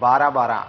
12-12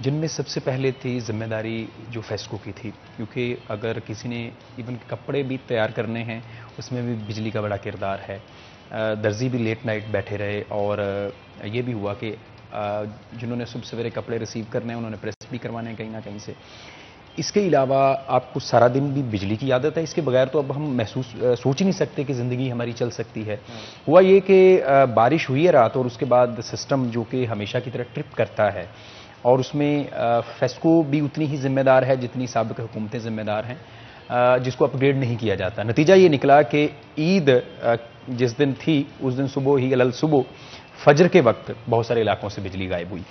جن میں سب سے پہلے تھی ذمہ داری جو فیسکو کی تھی، کیونکہ اگر کسی نے ایون کپڑے بھی تیار کرنے ہیں اس میں بھی بجلی کا بڑا کردار ہے. درزی بھی لیٹ نائٹ بیٹھے رہے، اور یہ بھی ہوا کہ جنہوں نے صبح سویرے کپڑے ریسیو کرنے ہیں انہوں نے پریس بھی کروانے ہیں کہیں نہ کہیں سے. اس کے علاوہ آپ کو سارا دن بھی بجلی کی عادت ہے، اس کے بغیر تو اب ہم سوچ ہی نہیں سکتے کہ زندگی ہماری چل سکتی ہے. ہوا یہ کہ بارش ہوئی ہے رات، اور اس کے بعد سسٹم جو کہ ہمیشہ کی طرح ٹرپ کرتا ہے، اور اس میں فیسکو بھی اتنی ہی ذمہ دار ہے جتنی سابق حکومتیں ذمہ دار ہیں، جس کو اپ گریڈ نہیں کیا جاتا. نتیجہ یہ نکلا کہ عید جس دن تھی اس دن صبح ہی صبح فجر کے وقت بہت سارے علاقوں سے بجلی غائب ہوئی.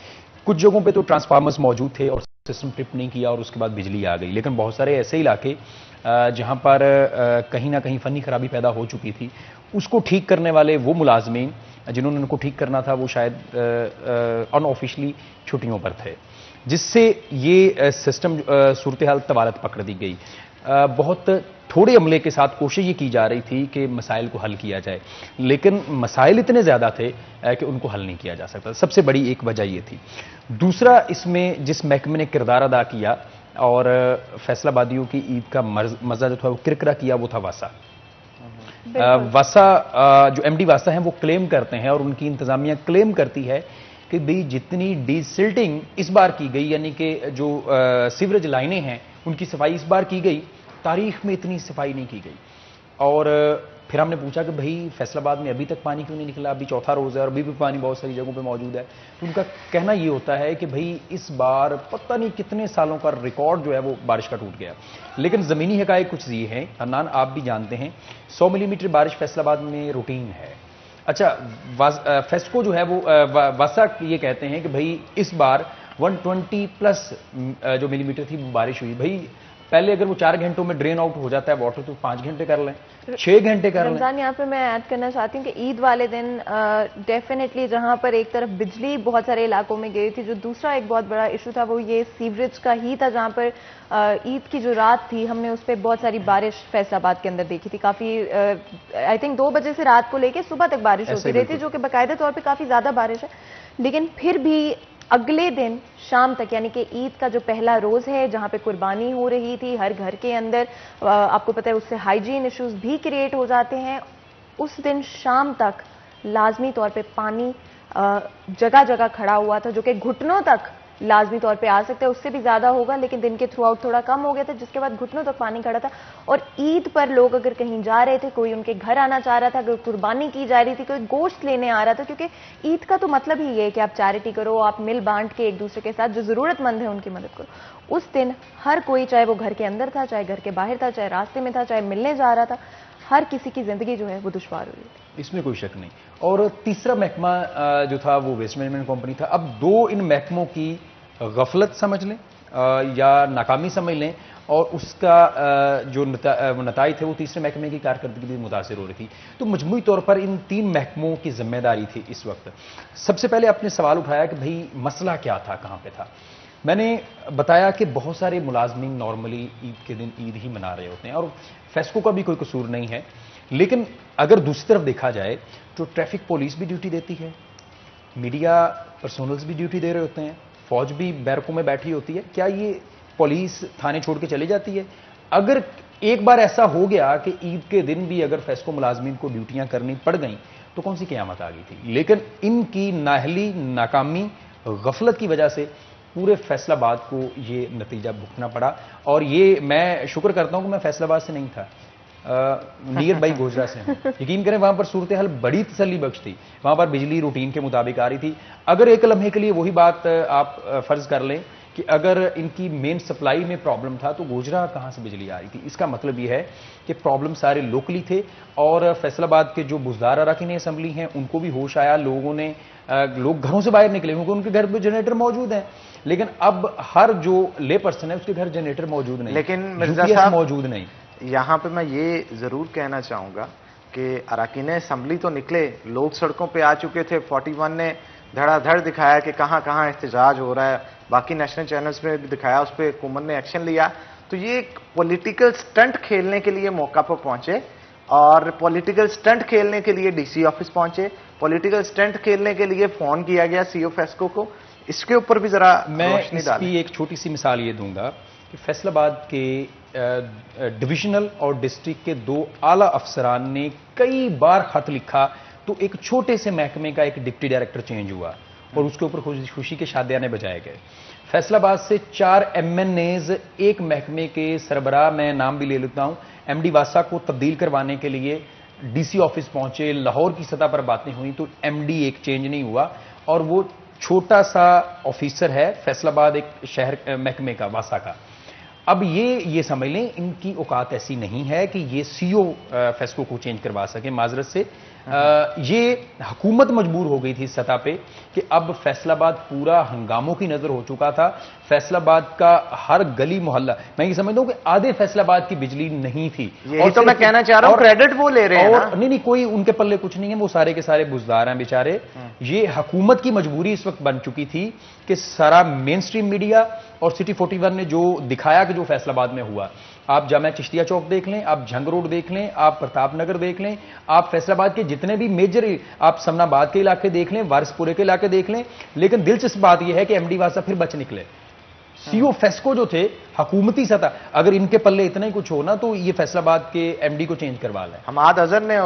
کچھ جگہوں پہ تو ٹرانسفارمرز موجود تھے اور سسٹم ٹرپ نہیں کیا اور اس کے بعد بجلی آ گئی، لیکن بہت سارے ایسے علاقے جہاں پر کہیں نہ کہیں فنی خرابی پیدا ہو چکی تھی، اس کو ٹھیک کرنے والے وہ ملازمین جنہوں نے ان کو ٹھیک کرنا تھا وہ شاید ان آفیشلی چھٹیوں پر تھے، جس سے یہ سسٹم صورتحال طوالت پکڑ دی گئی. بہت تھوڑے عملے کے ساتھ کوشش یہ کی جا رہی تھی کہ مسائل کو حل کیا جائے، لیکن مسائل اتنے زیادہ تھے کہ ان کو حل نہیں کیا جا سکتا. سب سے بڑی ایک وجہ یہ تھی. دوسرا، اس میں جس محکمے نے کردار ادا کیا اور فیصل آبادیوں کی عید کا مزہ جو تھا وہ کرکرا کیا، وہ تھا واسا. واسا جو ایم ڈی واسا ہیں وہ کلیم کرتے ہیں اور ان کی انتظامیہ کلیم کرتی ہے کہ بھئی جتنی ڈی سلٹنگ اس بار کی گئی، یعنی کہ جو سیوریج لائنیں ہیں ان کی صفائی اس بار کی گئی، تاریخ میں اتنی صفائی نہیں کی گئی. اور پھر ہم نے پوچھا کہ بھئی فیصل آباد میں ابھی تک پانی کیوں نہیں نکلا، ابھی چوتھا روز ہے اور ابھی بھی پانی بہت ساری جگہوں پہ موجود ہے. تو ان کا کہنا یہ ہوتا ہے کہ بھئی اس بار پتہ نہیں کتنے سالوں کا ریکارڈ جو ہے وہ بارش کا ٹوٹ گیا. لیکن زمینی حقائق کچھ یہ ہیں، حنان آپ بھی جانتے ہیں، 100 ملی میٹر بارش فیصل آباد میں روٹین ہے. اچھا، فیسکو جو ہے وہ واسا یہ کہتے ہیں کہ بھئی اس بار 120 پلس جو ملی میٹر تھی بارش ہوئی. بھئی پہلے اگر وہ 4 گھنٹوں میں ڈرین آؤٹ ہو جاتا ہے واٹر تو 5 گھنٹے کر لیں، 6 گھنٹے کر لیں. رمضان، یہاں پہ میں ایڈ کرنا چاہتی ہوں کہ عید والے دن ڈیفینیٹلی جہاں پر ایک طرف بجلی بہت سارے علاقوں میں گئی تھی، جو دوسرا ایک بہت بڑا ایشو تھا وہ یہ سیوریج کا ہی تھا، جہاں پر عید کی جو رات تھی ہم نے اس پہ بہت ساری بارش فیصل آباد کے اندر دیکھی تھی. کافی آئی تھنک 2 بجے سے رات کو لے کے صبح تک بارش ہوتی رہی تھی، جو کہ باقاعدہ طور پہ کافی زیادہ بارش ہے. لیکن پھر بھی اگلے دن شام تک، یعنی کہ عید کا جو پہلا روز ہے جہاں پہ قربانی ہو رہی تھی ہر گھر کے اندر، آپ کو پتہ ہے اس سے ہائیجین ایشوز بھی کریٹ ہو جاتے ہیں، اس دن شام تک لازمی طور پہ پانی جگہ جگہ کھڑا ہوا تھا، جو کہ گھٹنوں تک لازمی طور پہ آ سکتا ہے، اس سے بھی زیادہ ہوگا لیکن دن کے تھرو آؤٹ تھوڑا کم ہو گیا تھا، جس کے بعد گھٹنوں تک پانی کھڑا تھا. اور عید پر لوگ اگر کہیں جا رہے تھے، کوئی ان کے گھر آنا چاہ رہا تھا، اگر قربانی کی جا رہی تھی، کوئی گوشت لینے آ رہا تھا، کیونکہ عید کا تو مطلب ہی یہ ہے کہ آپ چیریٹی کرو، آپ مل بانٹ کے ایک دوسرے کے ساتھ جو ضرورت مند ہے ان کی مدد کرو. اس دن ہر کوئی، چاہے وہ گھر کے اندر تھا، چاہے گھر کے باہر تھا، چاہے راستے میں تھا، چاہے ملنے جا رہا تھا، ہر کسی کی زندگی جو ہے وہ دشوار ہوئی تھی. اس میں کوئی شک نہیں. اور تیسرا محکمہ جو تھا وہ ویسٹ مینجمنٹ کمپنی تھا. اب دو ان محکموں کی غفلت سمجھ لیں یا ناکامی سمجھ لیں، اور اس کا جو نتائج تھے وہ تیسرے محکمے کی کارکردگی بھی متاثر ہو رہی تھی. تو مجموعی طور پر ان 3 محکموں کی ذمہ داری تھی اس وقت. سب سے پہلے آپ نے سوال اٹھایا کہ بھئی مسئلہ کیا تھا، کہاں پہ تھا. میں نے بتایا کہ بہت سارے ملازمین نارملی عید کے دن عید ہی منا رہے ہوتے ہیں اور فیسکو کا بھی کوئی قصور نہیں ہے. لیکن اگر دوسری طرف دیکھا جائے تو ٹریفک پولیس بھی ڈیوٹی دیتی ہے، میڈیا پرسونلز بھی ڈیوٹی دے رہے ہوتے ہیں، فوج بھی بیرکوں میں بیٹھی ہوتی ہے. کیا یہ پولیس تھانے چھوڑ کے چلی جاتی ہے؟ اگر ایک بار ایسا ہو گیا کہ عید کے دن بھی اگر فیسکو ملازمین کو ڈیوٹیاں کرنی پڑ گئیں تو کون سی قیامت آ گئی تھی. لیکن ان کی نااہلی، ناکامی، غفلت کی وجہ سے پورے فیصل آباد کو یہ نتیجہ بھگتنا پڑا. اور یہ میں شکر کرتا ہوں کہ میں فیصل آباد سے نہیں تھا، نیئر بائی گوجرا سے ہوں. یقین کریں وہاں پر صورتحال بڑی تسلی بخش تھی. وہاں پر بجلی روٹین کے مطابق آ رہی تھی. اگر ایک لمحے کے لیے وہی بات آپ فرض کر لیں کہ اگر ان کی مین سپلائی میں پرابلم تھا تو گوجرا کہاں سے بجلی آ رہی تھی. اس کا مطلب یہ ہے کہ پرابلم سارے لوکلی تھے. اور فیصل آباد کے جو بزدار اراکین اسمبلی ہیں ان کو بھی ہوش آیا، لوگ گھروں سے باہر نکلے کیونکہ ان کے گھر پہ جنریٹر موجود ہیں. لیکن اب ہر جو لے پرسن ہے اس کے گھر جنریٹر موجود نہیں، لیکن مرزا صاحب موجود نہیں. یہاں پہ میں یہ ضرور کہنا چاہوں گا کہ اراکین اسمبلی تو نکلے، لوگ سڑکوں پہ آ چکے تھے. 41 نے دھڑا دھڑ دکھایا کہ کہاں کہاں احتجاج ہو رہا ہے، باقی نیشنل چینلز میں بھی دکھایا، اس پہ حکومت نے ایکشن لیا. تو یہ ایک پولیٹیکل سٹنٹ کھیلنے کے لیے موقع پر پہنچے، اور پولیٹیکل سٹنٹ کھیلنے کے لیے ڈی سی آفس پہنچے، پولیٹیکل سٹنٹ کھیلنے کے لیے فون کیا گیا سی او فیسکو کو. اس کے اوپر بھی ذرا میں روشنی اس ڈالیں. کی ایک چھوٹی سی مثال یہ دوں گا کہ فیصل آباد کے ڈویژنل اور ڈسٹرکٹ کے 2 اعلیٰ افسران نے کئی بار خط لکھا تو ایک چھوٹے سے محکمے کا ایک ڈپٹی ڈائریکٹر چینج ہوا اور اس کے اوپر خوشی کے شادیانے بجائے گئے. فیصل آباد سے 4 MNAs ایک محکمے کے سربراہ, میں نام بھی لے لیتا ہوں, MD واسا کو تبدیل کروانے کے لیے DC آفس پہنچے, لاہور کی سطح پر باتیں ہوئیں تو MD ایک چینج نہیں ہوا, اور وہ چھوٹا سا آفیسر ہے فیصل آباد ایک شہر محکمے کا, واسا کا. اب یہ سمجھ لیں ان کی اوقات ایسی نہیں ہے کہ یہ CO فیسکو کو چینج کروا سکیں. معذرت سے یہ حکومت مجبور ہو گئی تھی سطح پہ کہ اب فیصل آباد پورا ہنگاموں کی نظر ہو چکا تھا. فیصل آباد کا ہر گلی محلہ, میں یہ سمجھتا ہوں کہ آدھے فیصل آباد کی بجلی نہیں تھی. یہی تو میں کہنا چاہ رہا ہوں, کریڈٹ وہ لے رہے ہیں نا. نہیں, کوئی ان کے پلے کچھ نہیں ہے, وہ سارے کے سارے بزدار ہیں بیچارے. یہ حکومت کی مجبوری اس وقت بن چکی تھی کہ سارا مین سٹریم میڈیا اور سٹی 41 نے جو دکھایا کہ جو فیصل آباد میں ہوا, آپ جامعہ چشتیہ چوک دیکھ لیں, آپ جھنگ روڈ دیکھ لیں, آپ پرتاپ نگر دیکھ لیں, آپ فیصل آباد کے جتنے بھی میجر, آپ سمنا آباد کے علاقے دیکھ لیں, وارث پورے کے علاقے دیکھ لیں. لیکن دلچسپ بات یہ ہے کہ MD واسا پھر بچ نکلے. CO فیسکو جو تھے حکومتی سطح, اگر ان کے پلے اتنا ہی کچھ ہونا تو یہ فیصل آباد کے MD کو چینج کروا لیں. حماد اظہر نے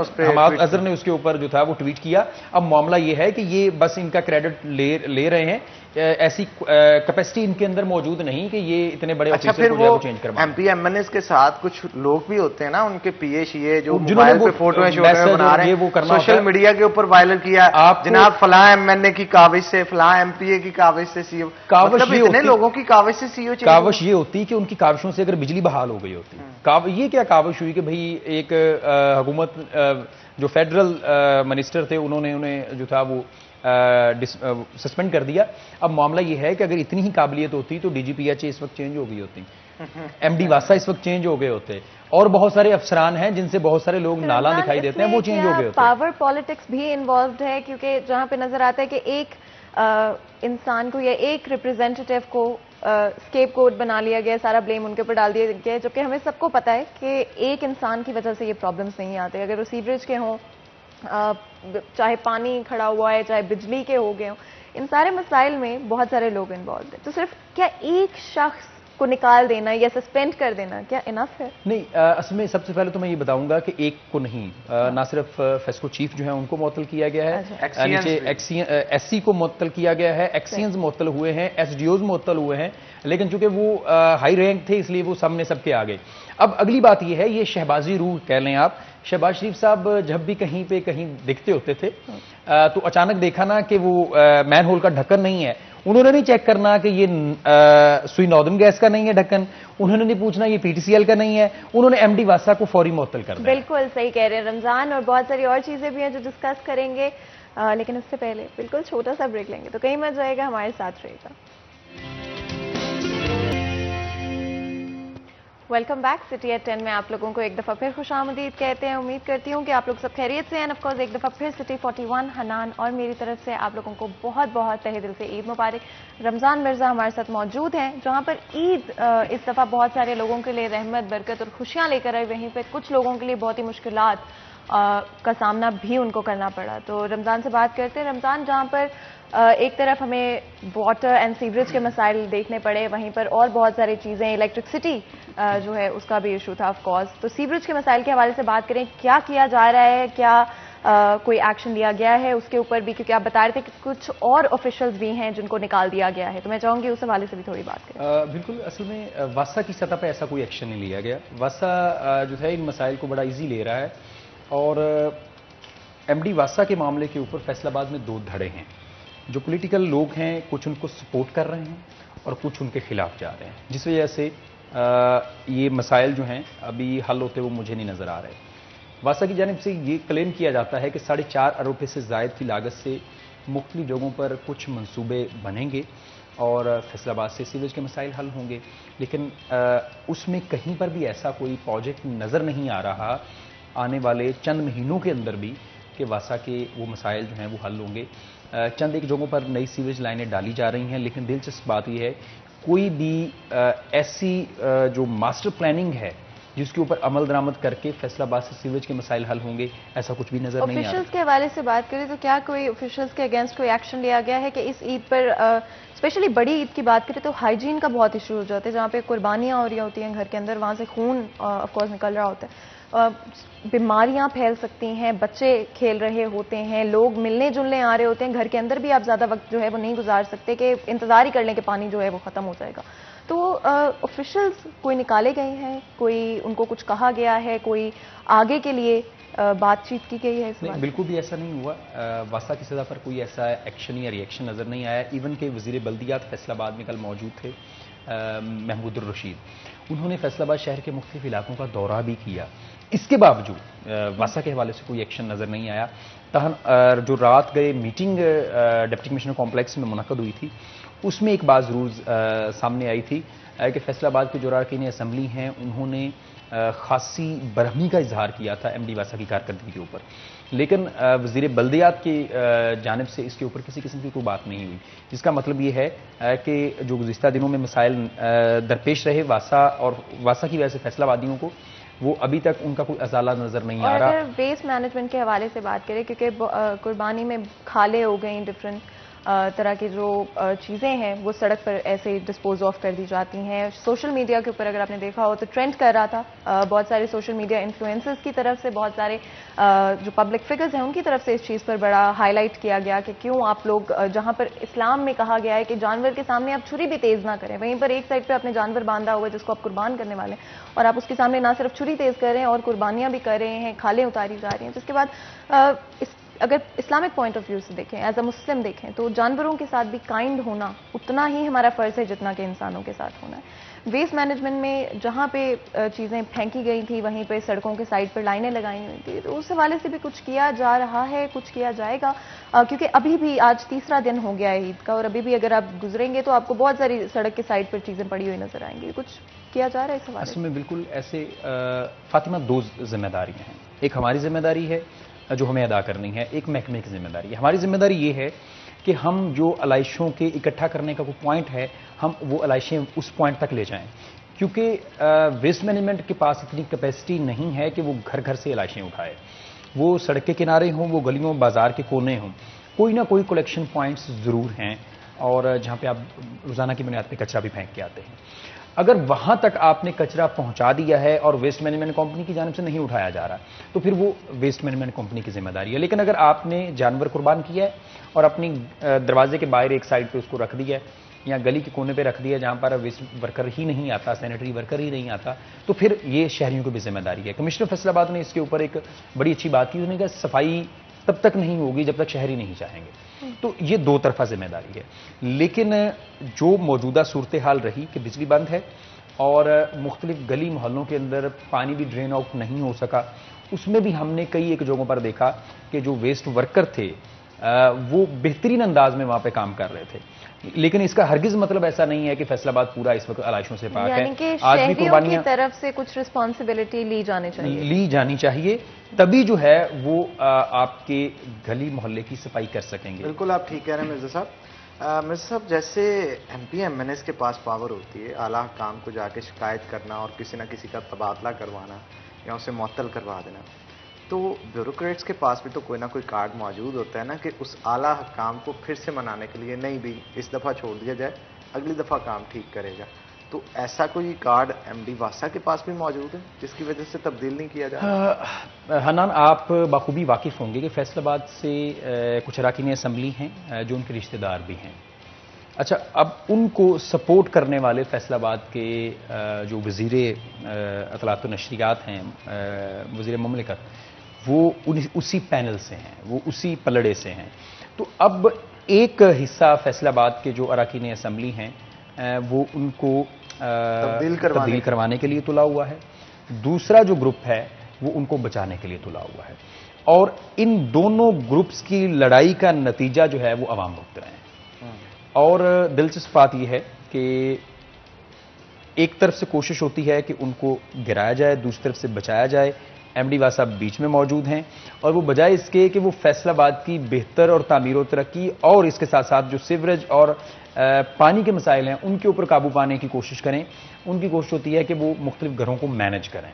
اس کے اوپر جو تھا وہ ٹویٹ کیا. اب معاملہ یہ ہے کہ یہ بس ان کا کریڈٹ لے رہے ہیں, ایسی کیپیسٹی ان کے اندر موجود نہیں کہ یہ اتنے بڑے آفیسر کو چینج کروائیں. MP MNAs کے ساتھ کچھ لوگ بھی ہوتے ہیں نا, ان کے PA شیے جو موبائل پہ فوٹویں شوٹویں بنا رہے ہیں, سوشل میڈیا کے اوپر وائرل کیا, جناب فلاں MNA کی کاوش سے, فلاں MPA کی کاوش سے CO, مطلب اتنے لوگوں کی کاوش سے CO چینج. کاوش یہ ہوتی کہ ان کی کاوشوں سے اگر بجلی بحال ہو گئی ہوتی. یہ کیا کاوش ہوئی کہ بھئی ایک حکومت جو فیڈرل منسٹر تھے انہوں نے انہیں جو تھا وہ سسپینڈ کر دیا. اب معاملہ یہ ہے کہ اگر اتنی ہی قابلیت ہوتی تو DGPH اس وقت چینج ہو گئی ہوتی, MD واسا اس وقت چینج ہو گئے ہوتے, اور بہت سارے افسران ہیں جن سے بہت سارے لوگ نالاں دکھائی دیتے ہیں, وہ چینج ہو گئے ہوتے. پاور پالیٹکس بھی انوالوڈ ہے, کیونکہ جہاں پہ نظر آتا ہے کہ ایک انسان کو یا ایک ریپرزینٹیٹیو کو اسکیپ کوٹ بنا لیا گیا, سارا بلیم ان کے اوپر ڈال دیا گیا, جبکہ ہمیں سب کو پتا ہے کہ ایک انسان کی وجہ سے یہ پرابلمس نہیں آتے. اگر وہ سیوریج کے ہوں, چاہے پانی کھڑا ہوا ہے, چاہے بجلی کے ہو گئے ہوں, ان سارے مسائل میں بہت سارے لوگ انوالوڈ ہیں. تو صرف کیا ایک شخص کو نکال دینا یا سسپینڈ کر دینا کیا انف ہے؟ نہیں, اصل میں سب سے پہلے تو میں یہ بتاؤں گا کہ ایک کو نہیں, نہ صرف فیسکو چیف جو ہے ان کو معطل کیا گیا ہے, نیچے SC کو معطل کیا گیا ہے, ایکسینز معطل ہوئے ہیں, SDOز معطل ہوئے ہیں, لیکن چونکہ وہ ہائی رینک تھے اس لیے وہ سب کے آگے. اب اگلی بات یہ ہے, یہ شہبازی روح کہہ لیں آپ. شہباز شریف صاحب جب بھی کہیں پہ کہیں دکھتے ہوتے تھے تو اچانک دیکھا نا کہ وہ مین ہول کا ڈھکن نہیں ہے, انہوں نے نہیں چیک کرنا کہ یہ سوئی ناردرن گیس کا نہیں ہے ڈھکن, انہوں نے نہیں پوچھنا یہ PTCL کا نہیں ہے, انہوں نے MD واسا کو فوری معطل کر دیا. بالکل صحیح کہہ رہے ہیں رمضان, اور بہت ساری اور چیزیں بھی ہیں جو ڈسکس کریں گے, لیکن اس سے پہلے بالکل چھوٹا سا بریک لیں گے. تو کہیں مت جائے گا, ہمارے ساتھ رہے گا. Welcome back. سٹی ایٹ 10 میں آپ لوگوں کو ایک دفعہ پھر خوش آمدید کہتے ہیں. امید کرتی ہوں کہ آپ لوگ سب خیریت سے ہیں. آف کورس ایک دفعہ پھر سٹی 41 حنان اور میری طرف سے آپ لوگوں کو بہت بہت تہہ دل سے عید مبارک. رمضان مرزا ہمارے ساتھ موجود ہیں, جہاں پر عید اس دفعہ بہت سارے لوگوں کے لیے رحمت, برکت اور خوشیاں لے کر آئی, وہیں پہ کچھ لوگوں کے لیے بہت ہی مشکلات کا سامنا بھی ان کو کرنا پڑا. تو رمضان سے بات کرتے ہیں. رمضان, جہاں پر ایک طرف ہمیں واٹر اینڈ سیوریج کے مسائل دیکھنے پڑے, وہیں پر اور بہت ساری چیزیں, الیکٹرکسٹی جو ہے اس کا بھی ایشو تھا آف کورس. تو سیوریج کے مسائل کے حوالے سے بات کریں, کیا کیا جا رہا ہے, کیا کوئی ایکشن لیا گیا ہے اس کے اوپر بھی, کیونکہ آپ بتا رہے تھے کہ کچھ اور آفیشلز بھی ہیں جن کو نکال دیا گیا ہے, تو میں چاہوں گی اس حوالے سے بھی تھوڑی بات کریں. بالکل, اصل میں واسا کی سطح پہ ایسا کوئی ایکشن نہیں لیا گیا. واسا جو ہے ان مسائل کو بڑا ایزی لے رہا ہے, اور MD واسا کے معاملے کے اوپر فیصل آباد میں 2 دھڑے ہیں. جو پولیٹیکل لوگ ہیں کچھ ان کو سپورٹ کر رہے ہیں اور کچھ ان کے خلاف جا رہے ہیں, جس وجہ سے یہ مسائل جو ہیں ابھی حل ہوتے وہ مجھے نہیں نظر آ رہے. واسا کی جانب سے یہ کلیم کیا جاتا ہے کہ 4.5 ارب روپے سے زائد کی لاگت سے مختلف جگہوں پر کچھ منصوبے بنیں گے اور فیصل آباد سے سیوریج کے مسائل حل ہوں گے, لیکن اس میں کہیں پر بھی ایسا کوئی پروجیکٹ نظر نہیں آ رہا آنے والے چند مہینوں کے اندر بھی کہ واسا کے وہ مسائل جو ہیں وہ حل ہوں گے. چند ایک جگہوں پر نئی سیوریج لائنیں ڈالی جا رہی ہیں, لیکن دلچسپ بات یہ ہے کوئی بھی ایسی جو ماسٹر پلاننگ ہے جس کے اوپر عمل درآمد کر کے فیصل آباد سے سیویج کے مسائل حل ہوں گے، ایسا کچھ بھی نظر نہیں آ رہا۔ آفیشلز کے حوالے سے بات کریں تو کیا کوئی آفیشلز کے اگینسٹ کوئی ایکشن لیا گیا ہے کہ اس عید پر اسپیشلی بڑی عید کی بات کریں تو ہائیجین کا بہت ایشو ہو جاتا ہے، جہاں پہ قربانیاں ہو رہی ہوتی ہیں گھر کے اندر، وہاں سے خون آف کورس نکل رہا ہوتا ہے، بیماریاں پھیل سکتی ہیں، بچے کھیل رہے ہوتے ہیں، لوگ ملنے جلنے آ رہے ہوتے ہیں، گھر کے اندر بھی آپ زیادہ وقت جو ہے وہ نہیں گزار سکتے کہ انتظار ہی کر لیں کہ پانی جو ہے وہ ختم ہو جائے گا۔ تو آفیشلز کوئی نکالے گئے ہیں، کوئی ان کو کچھ کہا گیا ہے، کوئی آگے کے لیے بات چیت کی گئی ہے اس نہیں، بات؟ بالکل بھی ایسا نہیں ہوا، واسطہ کی سطح پر کوئی ایسا ایکشن یا ری ایکشن نظر نہیں آیا۔ ایون کہ وزیر بلدیات فیصل آباد میں کل موجود تھے محمود الرشید، انہوں نے فیصل آباد شہر کے مختلف علاقوں کا دورہ بھی کیا، اس کے باوجود واسطہ کے حوالے سے کوئی ایکشن نظر نہیں آیا۔ تاہم جو رات گئے میٹنگ ڈپٹی کمشنر کمپلیکس میں منعقد ہوئی تھی، اس میں ایک بات ضرور سامنے آئی تھی کہ فیصل آباد کے جو اراکین اسمبلی ہیں انہوں نے خاصی برہمی کا اظہار کیا تھا ایم ڈی واسطہ کی کارکردگی کے اوپر، لیکن وزیر بلدیات کی جانب سے اس کے اوپر کسی قسم کی کوئی بات نہیں ہوئی، جس کا مطلب یہ ہے کہ جو گزشتہ دنوں میں مسائل درپیش رہے واسطہ کی وجہ سے فیصل آبادیوں کو، وہ ابھی تک ان کا کوئی ازالہ نظر نہیں آ رہا۔ اور اگر ویسٹ مینجمنٹ کے حوالے سے بات کریں، کیونکہ قربانی میں کھالیں ہو گئیں، ڈفرینٹ طرح کی جو چیزیں ہیں وہ سڑک پر ایسے ڈسپوز آف کر دی جاتی ہیں، سوشل میڈیا کے اوپر اگر آپ نے دیکھا ہو تو ٹرینڈ کر رہا تھا، بہت سارے سوشل میڈیا انفلوئنسرز کی طرف سے، بہت سارے جو پبلک فگرز ہیں ان کی طرف سے اس چیز پر بڑا ہائی لائٹ کیا گیا کہ کیوں آپ لوگ، جہاں پر اسلام میں کہا گیا ہے کہ جانور کے سامنے آپ چھری بھی تیز نہ کریں، وہیں پر ایک سائڈ پہ اپنے جانور باندھا ہوا ہے جس کو آپ قربان کرنے والے ہیں، اور آپ اس کے سامنے نہ صرف چھری تیز کر رہے ہیں اور قربانیاں بھی کر رہے ہیں، کھالیں اتاری جا رہی ہیں، جس کے بعد اگر اسلامک پوائنٹ آف ویو سے دیکھیں، ایز اے مسلم دیکھیں تو جانوروں کے ساتھ بھی کائنڈ ہونا اتنا ہی ہمارا فرض ہے جتنا کہ انسانوں کے ساتھ ہونا ہے۔ ویسٹ مینجمنٹ میں جہاں پہ چیزیں پھینکی گئی تھی وہیں پہ سڑکوں کے سائڈ پر لائنیں لگائی ہوئی تھی، تو اس حوالے سے بھی کچھ کیا جا رہا ہے، کچھ کیا جائے گا، کیونکہ ابھی بھی آج تیسرا دن ہو گیا ہے عید کا، اور ابھی بھی اگر آپ گزریں گے تو آپ کو بہت ساری سڑک کے سائڈ پر چیزیں پڑی ہوئی نظر آئیں گی، کچھ کیا جا رہا ہے اس حوالے سے؟ اصل میں بالکل ایسے فاطمہ دو ذمہ داریاں ہیں، ایک ہماری ذمہ داری ہے جو ہمیں ادا کرنی ہے، ایک محکمے کی ذمہ داری ہے۔ ہماری ذمہ داری یہ ہے کہ ہم جو علائشوں کے اکٹھا کرنے کا کوئی پوائنٹ ہے، ہم وہ علائشیں اس پوائنٹ تک لے جائیں، کیونکہ ویسٹ مینجمنٹ کے پاس اتنی کیپیسٹی نہیں ہے کہ وہ گھر گھر سے علائشیں اٹھائے، وہ سڑک کے کنارے ہوں، وہ گلیوں بازار کے کونے ہوں، کوئی نہ کوئی کلیکشن پوائنٹس ضرور ہیں، اور جہاں پہ آپ روزانہ کی بنیاد پہ کچرا بھی پھینک کے آتے ہیں۔ اگر وہاں تک آپ نے کچرا پہنچا دیا ہے اور ویسٹ مینجمنٹ کمپنی کی جانب سے نہیں اٹھایا جا رہا تو پھر وہ ویسٹ مینجمنٹ کمپنی کی ذمہ داری ہے، لیکن اگر آپ نے جانور قربان کیا ہے اور اپنی دروازے کے باہر ایک سائڈ پہ اس کو رکھ دیا ہے یا گلی کے کونے پہ رکھ دیا جہاں پر ویسٹ ورکر ہی نہیں آتا، سینیٹری ورکر ہی نہیں آتا، تو پھر یہ شہریوں کی بھی ذمہ داری ہے۔ کمشنر فیصل آباد نے اس کے اوپر ایک بڑی اچھی بات کی، انہوں نے کہا صفائی تب تک نہیں ہوگی جب تک شہری نہیں چاہیں گے، تو یہ دو طرفہ ذمہ داری ہے۔ لیکن جو موجودہ صورتحال رہی کہ بجلی بند ہے اور مختلف گلی محلوں کے اندر پانی بھی ڈرین آؤٹ نہیں ہو سکا، اس میں بھی ہم نے کئی ایک جگہوں پر دیکھا کہ جو ویسٹ ورکر تھے وہ بہترین انداز میں وہاں پہ کام کر رہے تھے، لیکن اس کا ہرگز مطلب ایسا نہیں ہے کہ فیصل آباد پورا اس وقت علائشوں سے پاک ہے۔ یعنی کہ آج بھی شہریوں کی طرف سے کچھ رسپانسبلٹی لی جانی چاہیے، تبھی جو ہے وہ آپ کے گلی محلے کی صفائی کر سکیں گے۔ بالکل آپ ٹھیک کہہ رہے ہیں مرزا صاحب۔ مرزا صاحب جیسے M P M N S کے پاس پاور ہوتی ہے اعلیٰ حکام کو جا کے شکایت کرنا اور کسی نہ کسی کا تبادلہ کروانا یا اسے معطل کروا دینا، تو بیوروکریٹس کے پاس بھی تو کوئی نہ کوئی کارڈ موجود ہوتا ہے نا کہ اس اعلیٰ حکام کو پھر سے منانے کے لیے نہیں بھی اس دفعہ چھوڑ دیا جائے، اگلی دفعہ کام ٹھیک کرے گا، تو ایسا کوئی کارڈ ایم ڈی واسطہ کے پاس بھی موجود ہے جس کی وجہ سے تبدیل نہیں کیا جا رہا؟ حنان، آپ بخوبی واقف ہوں گے کہ فیصل آباد سے کچھ اراکین اسمبلی ہیں جو ان کے رشتہ دار بھی ہیں۔ اچھا، اب ان کو سپورٹ کرنے والے فیصل آباد کے جو وزیر اطلاعات و نشریات ہیں، وزیر مملکت، وہ اسی پینل سے ہیں، وہ اسی پلڑے سے ہیں، تو اب ایک حصہ فیصل آباد کے جو اراکین اسمبلی ہیں وہ ان کو تبدیل کروانے کے لیے تلا ہوا ہے، دوسرا جو گروپ ہے وہ ان کو بچانے کے لیے تلا ہوا ہے، اور ان دونوں گروپس کی لڑائی کا نتیجہ جو ہے وہ عوام بھگت رہے ہیں۔ اور دلچسپ بات یہ ہے کہ ایک طرف سے کوشش ہوتی ہے کہ ان کو گرایا جائے، دوسری طرف سے بچایا جائے، MD واسا بیچ میں موجود ہیں اور وہ بجائے اس کے کہ وہ فیصل آباد کی بہتر اور تعمیر و ترقی اور اس کے ساتھ ساتھ جو سیوریج اور پانی کے مسائل ہیں ان کے اوپر قابو پانے کی کوشش کریں، ان کی کوشش ہوتی ہے کہ وہ مختلف گھروں کو مینج کریں۔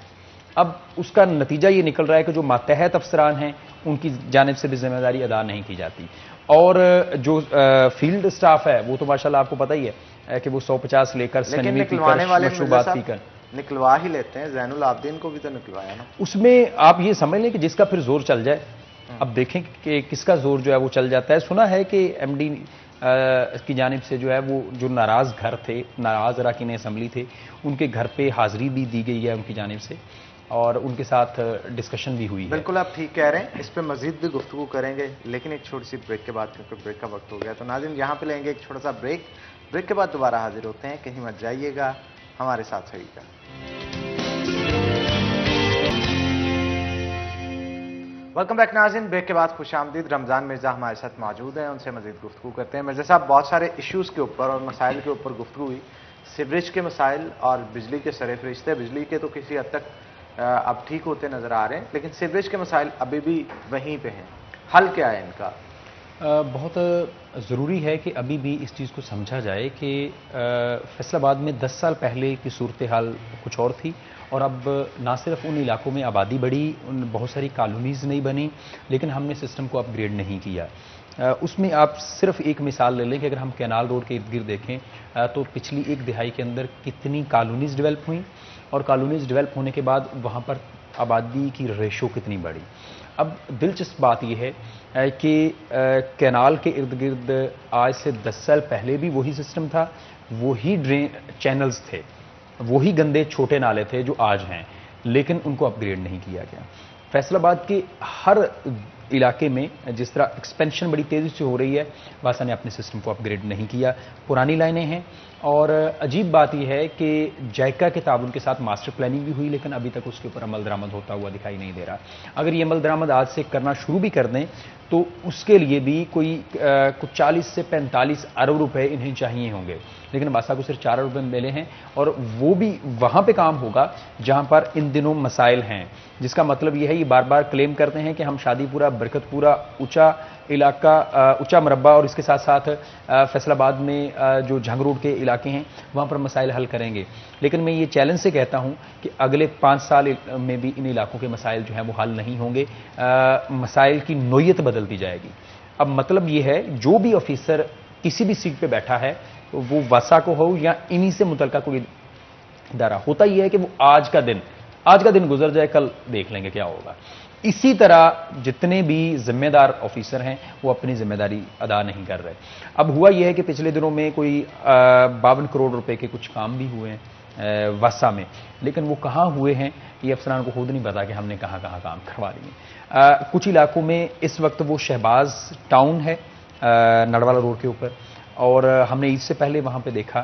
اب اس کا نتیجہ یہ نکل رہا ہے کہ جو ماتحت افسران ہیں ان کی جانب سے بھی ذمہ داری ادا نہیں کی جاتی، اور جو فیلڈ سٹاف ہے وہ تو ماشاءاللہ آپ کو پتہ ہی ہے کہ وہ 150 لے کر لیکن نکلوانے والے نکلوا ہی لیتے ہیں۔ زین العابدین کو بھی تو نکلوایا نا۔ اس میں آپ یہ سمجھ لیں کہ جس کا پھر زور چل جائے، اب دیکھیں کہ کس کا زور جو ہے وہ چل جاتا ہے۔ سنا ہے کہ MD کی جانب سے جو ہے وہ جو ناراض گھر تھے، ناراض اراکین اسمبلی تھے، ان کے گھر پہ حاضری بھی دی گئی ہے ان کی جانب سے اور ان کے ساتھ ڈسکشن بھی ہوئی ہے۔ بالکل آپ ٹھیک کہہ رہے ہیں، اس پہ مزید بھی گفتگو کریں گے، لیکن ایک چھوٹی سی بریک کے بعد، کیونکہ بریک کا وقت ہو گیا، تو ناظرین یہاں پہ لیں گے ایک چھوٹا سا بریک کے بعد دوبارہ حاضر ہوتے ہیں، کہیں مت جائیے گا، ہمارے ساتھ رہیے گا۔ ویلکم بیک ناظرین، بریک کے بعد خوش آمدید۔ رمضان مرزا ہمارے ساتھ موجود ہیں، ان سے مزید گفتگو کرتے ہیں۔ مرزا صاحب، بہت سارے ایشوز کے اوپر اور مسائل کے اوپر گفتگو ہوئی، سیوریج کے مسائل اور بجلی کے سر فرشتے۔ بجلی کے تو کسی حد تک اب ٹھیک ہوتے نظر آ رہے ہیں، لیکن سیوریج کے مسائل ابھی بھی وہیں پہ ہیں، حل کیا ہے ان کا؟ بہت ضروری ہے کہ ابھی بھی اس چیز کو سمجھا جائے کہ فیصل آباد میں 10 سال پہلے کی صورتحال کچھ اور تھی، اور اب نہ صرف ان علاقوں میں آبادی بڑھی، بہت ساری کالونیز نہیں بنی، لیکن ہم نے سسٹم کو اپ گریڈ نہیں کیا۔ اس میں آپ صرف ایک مثال لے لیں کہ اگر ہم کینال روڈ کے ارد گرد دیکھیں تو پچھلی ایک دہائی کے اندر کتنی کالونیز ڈیولپ ہوئیں، اور کالونیز ڈیولپ ہونے کے بعد وہاں پر آبادی کی ریشو کتنی بڑھی۔ اب دلچسپ بات یہ ہے کہ کینال کے ارد گرد آج سے 10 سال پہلے بھی وہی سسٹم تھا، وہی ڈرین چینلز تھے، وہی گندے چھوٹے نالے تھے جو آج ہیں، لیکن ان کو اپ گریڈ نہیں کیا گیا۔ فیصل آباد کے ہر علاقے میں جس طرح ایکسپینشن بڑی تیزی سے ہو رہی ہے، واسا نے اپنے سسٹم کو اپ گریڈ نہیں کیا، پرانی لائنیں ہیں۔ اور عجیب بات یہ ہے کہ جائکا کے تعاون کے ساتھ ماسٹر پلاننگ بھی ہوئی، لیکن ابھی تک اس کے اوپر عمل درآمد ہوتا ہوا دکھائی نہیں دے رہا۔ اگر یہ عمل درآمد آج سے کرنا شروع بھی کر دیں تو اس کے لیے بھی کوئی 40 سے 45 ارب روپے انہیں چاہیے ہوں گے، لیکن واسا کو صرف 4 ارب روپے ملے ہیں، اور وہ بھی وہاں پہ کام ہوگا جہاں پر ان دنوں مسائل ہیں، جس کا مطلب یہ ہے، یہ بار بار کلیم کرتے ہیں کہ ہم شادی پورہ، برکت پورہ، اونچا علاقہ، اونچا مربع اور اس کے ساتھ ساتھ فیصل آباد میں جو جھنگ روڈ کے علاقے ہیں وہاں پر مسائل حل کریں گے، لیکن میں یہ چیلنج سے کہتا ہوں کہ اگلے 5 سال میں بھی ان علاقوں کے مسائل جو ہیں وہ حل نہیں ہوں گے، مسائل کی نوعیت بدلتی جائے گی۔ اب مطلب یہ ہے جو بھی آفیسر کسی بھی سیٹ پہ بیٹھا ہے وہ واسا کو ہو یا انہی سے متعلقہ کوئی ادارہ، ہوتا یہ ہے کہ وہ آج کا دن گزر جائے، کل دیکھ لیں گے کیا ہوگا۔ اسی طرح جتنے بھی ذمہ دار آفیسر ہیں وہ اپنی ذمہ داری ادا نہیں کر رہے۔ اب ہوا یہ ہے کہ پچھلے دنوں میں کوئی 52 کروڑ روپے کے کچھ کام بھی ہوئے ہیں واسا میں، لیکن وہ کہاں ہوئے ہیں یہ افسران کو خود نہیں پتا کہ ہم نے کہاں کہاں کام کروا لیے۔ کچھ علاقوں میں اس وقت وہ شہباز ٹاؤن ہے نڑوالا روڈ کے اوپر، اور ہم نے عید سے پہلے وہاں پہ دیکھا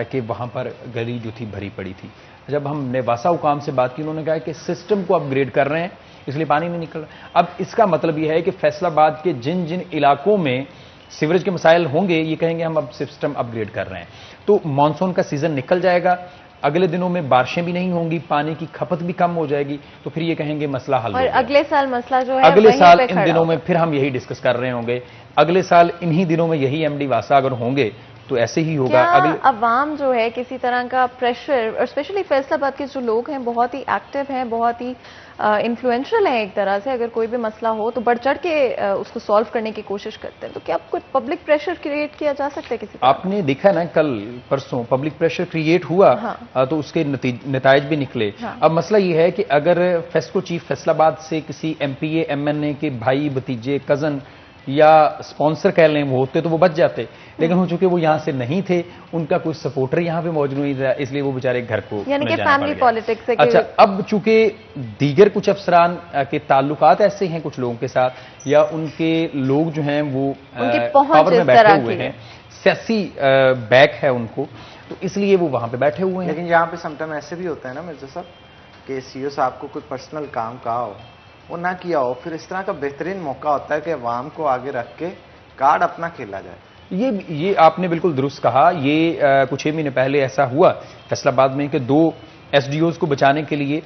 کہ وہاں پر گلی جو تھی بھری پڑی تھی۔ جب ہم نے واسا حکام سے بات کی، انہوں نے کہا کہ سسٹم کو اپ گریڈ کر رہے ہیں اس لیے پانی نہیں نکل رہا۔ اب اس کا مطلب یہ ہے کہ فیصل آباد کے جن علاقوں میں سیوریج کے مسائل ہوں گے یہ کہیں گے ہم اب سسٹم اپ گریڈ کر رہے ہیں، تو مانسون کا سیزن نکل جائے گا، اگلے دنوں میں بارشیں بھی نہیں ہوں گی، پانی کی کھپت بھی کم ہو جائے گی، تو پھر یہ کہیں گے مسئلہ حل ہو گیا۔ اور اگلے سال مسئلہ جو ہے اگلے سال ان دنوں میں پھر ہم یہی ڈسکس کر رہے ہوں گے، اگلے سال انہی دنوں میں یہی MD واسا اگر ہوں گے تو ایسے ہی ہوگا۔ عوام جو ہے کسی طرح کا پریشر، اور اسپیشلی فیصل آباد کے جو لوگ ہیں بہت ہی ایکٹیو ہیں، بہت ہی انفلوئنشل ہیں ایک طرح سے، اگر کوئی بھی مسئلہ ہو تو بڑھ چڑھ کے اس کو سالو کرنے کی کوشش کرتے ہیں، تو کیا کوئی پبلک پریشر کریٹ کیا جا سکتا ہے کسی طرح؟ آپ نے دیکھا نا کل پرسوں پبلک پریشر کریٹ ہوا تو اس کے نتائج بھی نکلے۔ اب مسئلہ یہ ہے کہ اگر فیسکو چیف فیصل آباد سے کسی MPA MNA کے بھائی بھتیجے کزن یا سپانسر کہہ لیں وہ ہوتے تو وہ بچ جاتے، لیکن ہو چکے وہ یہاں سے نہیں تھے، ان کا کوئی سپورٹر یہاں پہ موجود نہیں تھا، اس لیے وہ بیچارے گھر کو یعنی کہ فیملی پالیٹکس ہے۔ اچھا، اب چونکہ دیگر کچھ افسران کے تعلقات ایسے ہیں کچھ لوگوں کے ساتھ، یا ان کے لوگ جو ہیں وہ پاور میں بیٹھے ہوئے ہیں، سیاسی بیک ہے ان کو، تو اس لیے وہ وہاں پہ بیٹھے ہوئے ہیں۔ لیکن یہاں پہ سم ٹائم ایسے بھی ہوتا ہے نا مرزا صاحب کہ CO صاحب کو کوئی پرسنل کام کہا ہو، وہ نہ کیا ہو، پھر اس طرح کا بہترین موقع ہوتا ہے کہ عوام کو آگے رکھ کے کارڈ اپنا کھیلا جائے۔ یہ آپ نے بالکل درست کہا، یہ کچھ 6 مہینے پہلے ایسا ہوا فیصل آباد میں کہ 2 SDOs کو بچانے کے لیے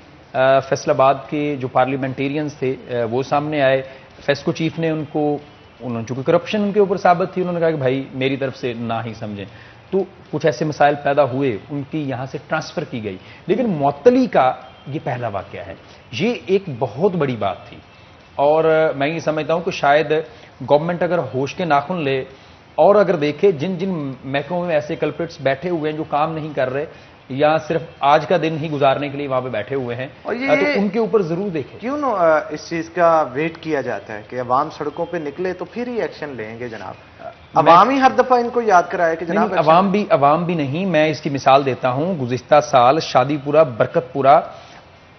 فیصل آباد کے جو پارلیمنٹیرینز تھے وہ سامنے آئے. فیسکو چیف نے انہوں نے چونکہ کرپشن ان کے اوپر ثابت تھی, انہوں نے کہا کہ بھائی میری طرف سے نہ ہی سمجھیں. تو کچھ ایسے مسائل پیدا ہوئے, ان کی یہاں سے ٹرانسفر کی گئی. لیکن معطلی کا یہ پہلا واقعہ ہے, یہ ایک بہت بڑی بات تھی. اور میں یہ سمجھتا ہوں کہ شاید گورنمنٹ اگر ہوش کے ناخن لے اور اگر دیکھے جن جن محکموں میں ایسے کلپریٹس بیٹھے ہوئے ہیں جو کام نہیں کر رہے یا صرف آج کا دن ہی گزارنے کے لیے وہاں پہ بیٹھے ہوئے ہیں, تو ان کے اوپر ضرور دیکھیں. کیوں نہ اس چیز کا ویٹ کیا جاتا ہے کہ عوام سڑکوں پہ نکلے تو پھر ہی ایکشن لیں گے جناب. عوام ہی ہر دفعہ ان کو یاد کرائے کہ جناب عوام بھی نہیں. میں اس کی مثال دیتا ہوں. گزشتہ سال شادی پورہ, برکت پورہ,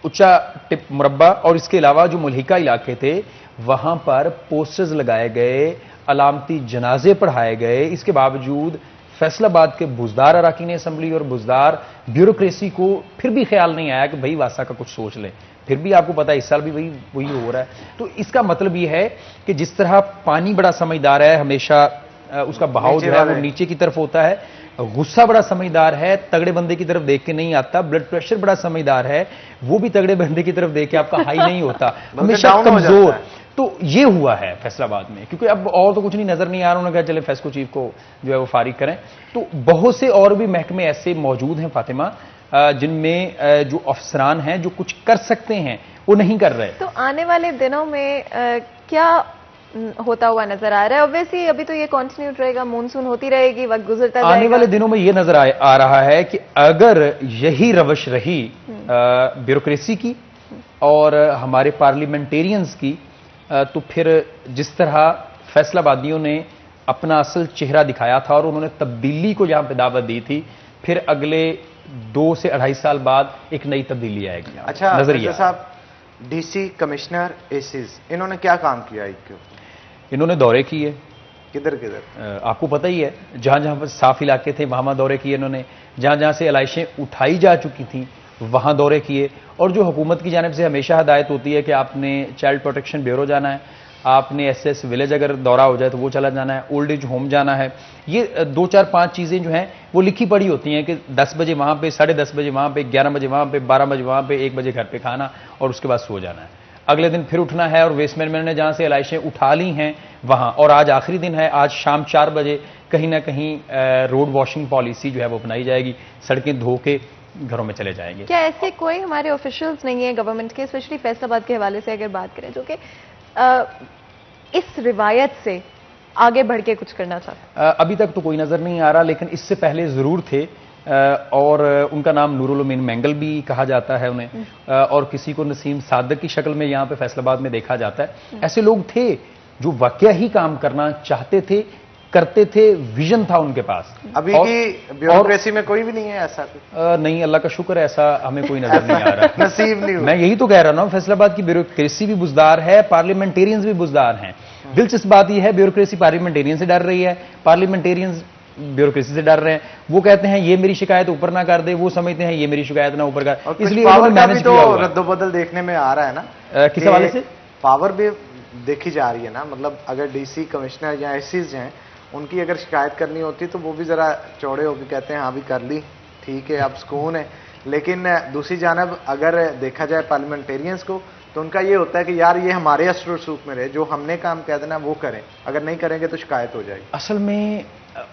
اچا ٹپ مربع اور اس کے علاوہ جو ملحقہ علاقے تھے وہاں پر پوسٹرز لگائے گئے, علامتی جنازے پڑھائے گئے. اس کے باوجود فیصل آباد کے بزدار اراکین اسمبلی اور بزدار بیوروکریسی کو پھر بھی خیال نہیں آیا کہ بھائی واسا کا کچھ سوچ لیں. پھر بھی آپ کو پتا ہے اس سال بھی وہی ہو رہا ہے. تو اس کا مطلب یہ ہے کہ جس طرح پانی بڑا سمجھدار ہے, ہمیشہ اس کا بہاؤ جو ہے وہ نیچے کی طرف ہوتا ہے, غصہ بڑا سمجھدار ہے, تگڑے بندے کی طرف دیکھ کے نہیں آتا, بلڈ پریشر بڑا سمجھدار ہے, وہ بھی تگڑے بندے کی طرف دیکھ کے آپ کا ہائی نہیں ہوتا, ہمیشہ کمزور. تو یہ ہوا ہے فیصل آباد میں, کیونکہ اب اور تو کچھ نہیں نظر نہیں آ رہا. انہوں نے کہا چلے فیسکو چیف کو جو ہے وہ فارغ کریں. تو بہت سے اور بھی محکمے ایسے موجود ہیں فاطمہ جن میں جو افسران ہیں جو کچھ کر سکتے ہیں وہ نہیں کر رہے. تو آنے والے دنوں میں کیا ہوتا ہوا نظر آ رہا ہے؟ اوبویسلی ابھی تو یہ کنٹینیو رہے گا, مونسون ہوتی رہے گی, وقت گزرتا جائے گا. آنے والے دنوں میں یہ نظر آ رہا ہے کہ اگر یہی روش رہی بیوروکریسی کی اور ہمارے پارلیمنٹیرینز کی, تو پھر جس طرح فیصل آبادیوں نے اپنا اصل چہرہ دکھایا تھا اور انہوں نے تبدیلی کو جہاں پہ دعوت دی تھی, پھر اگلے 2 سے 2.5 سال بعد ایک نئی تبدیلی آئے گی. اچھا نظریہ صاحب, ڈی سی کمشنر ایسیز انہوں نے کیا کام کیا؟ انہوں نے دورے کیے. کدھر آپ کو پتہ ہی ہے, جہاں جہاں پر صاف علاقے تھے وہاں دورے کیے انہوں نے, جہاں جہاں سے علائشیں اٹھائی جا چکی تھیں وہاں دورے کیے. اور جو حکومت کی جانب سے ہمیشہ ہدایت ہوتی ہے کہ آپ نے چائلڈ پروٹیکشن بیورو جانا ہے, آپ نے ایس ایس ولیج اگر دورہ ہو جائے تو وہ چلا جانا ہے, اولڈ ایج ہوم جانا ہے. یہ 2 4 5 چیزیں جو ہیں وہ لکھی پڑھی ہوتی ہیں کہ 10 بجے وہاں پہ, 10:30 بجے وہاں پہ, 11 بجے وہاں پہ, 12 بجے وہاں پہ, 1 بجے گھر پہ کھانا اور اس کے بعد سو جانا ہے. اگلے دن پھر اٹھنا ہے اور ویسٹ مینجمنٹ نے جہاں سے علائشیں اٹھا لی ہیں وہاں, اور آج آخری دن ہے, آج شام 4 بجے کہیں نہ کہیں روڈ واشنگ پالیسی جو ہے وہ اپنائی جائے گی, سڑکیں دھو کے گھروں میں چلے جائیں گے. کیا ایسے کوئی ہمارے آفیشلز نہیں ہیں گورنمنٹ کے, اسپیشلی فیصل آباد کے حوالے سے اگر بات کریں, جو کہ اس روایت سے آگے بڑھ کے کچھ کرنا چاہتے ہیں؟ ابھی تک تو کوئی نظر نہیں آ رہا, لیکن اس سے پہلے ضرور تھے, اور ان کا نام نور الامین مینگل بھی کہا جاتا ہے انہیں, اور کسی کو نسیم صادق کی شکل میں یہاں پہ فیصل آباد میں دیکھا جاتا ہے. ایسے لوگ تھے جو واقعہ ہی کام کرنا چاہتے تھے, کرتے تھے, ویژن تھا ان کے پاس. ابھی کی بیوروکریسی میں کوئی بھی نہیں ہے ایسا؟ نہیں, اللہ کا شکر ہے, ایسا ہمیں کوئی نظر نہیں آ رہا. نصیب نہیں. میں یہی تو کہہ رہا ہوں, فیصل آباد کی بیوروکریسی بھی بزدار ہے, پارلیمنٹیرینز بھی بزدار ہیں. دلچسپ بات یہ ہے بیوروکریسی پارلیمنٹیرین سے ڈر رہی ہے, پارلیمنٹیرینز بیوروکریسی سے ڈر رہے ہیں. وہ کہتے ہیں یہ میری شکایت اوپر نہ کر دے, وہ سمجھتے ہیں یہ میری شکایت نہ اوپر کر, اس لیے انہوں نے مینج کیا ہوا ہے. رد و بدل دیکھنے میں آ رہا ہے نا, کس حوالے سے پاور بھی دیکھی جا رہی ہے نا. مطلب اگر ڈی سی کمشنر یا ایسیز ہیں, ان کی اگر شکایت کرنی ہوتی تو وہ بھی ذرا چوڑے ہو کے کہتے ہیں ہاں بھی کر لی, ٹھیک ہے اب سکون ہے. لیکن دوسری جانب اگر دیکھا جائے پارلیمنٹیرینز کو, تو ان کا یہ ہوتا ہے کہ یار یہ ہمارے اثر و رسوخ میں رہے, جو ہم نے کام کہہ دینا وہ کریں, اگر نہیں کریں گے تو شکایت ہو جائے گی. اصل میں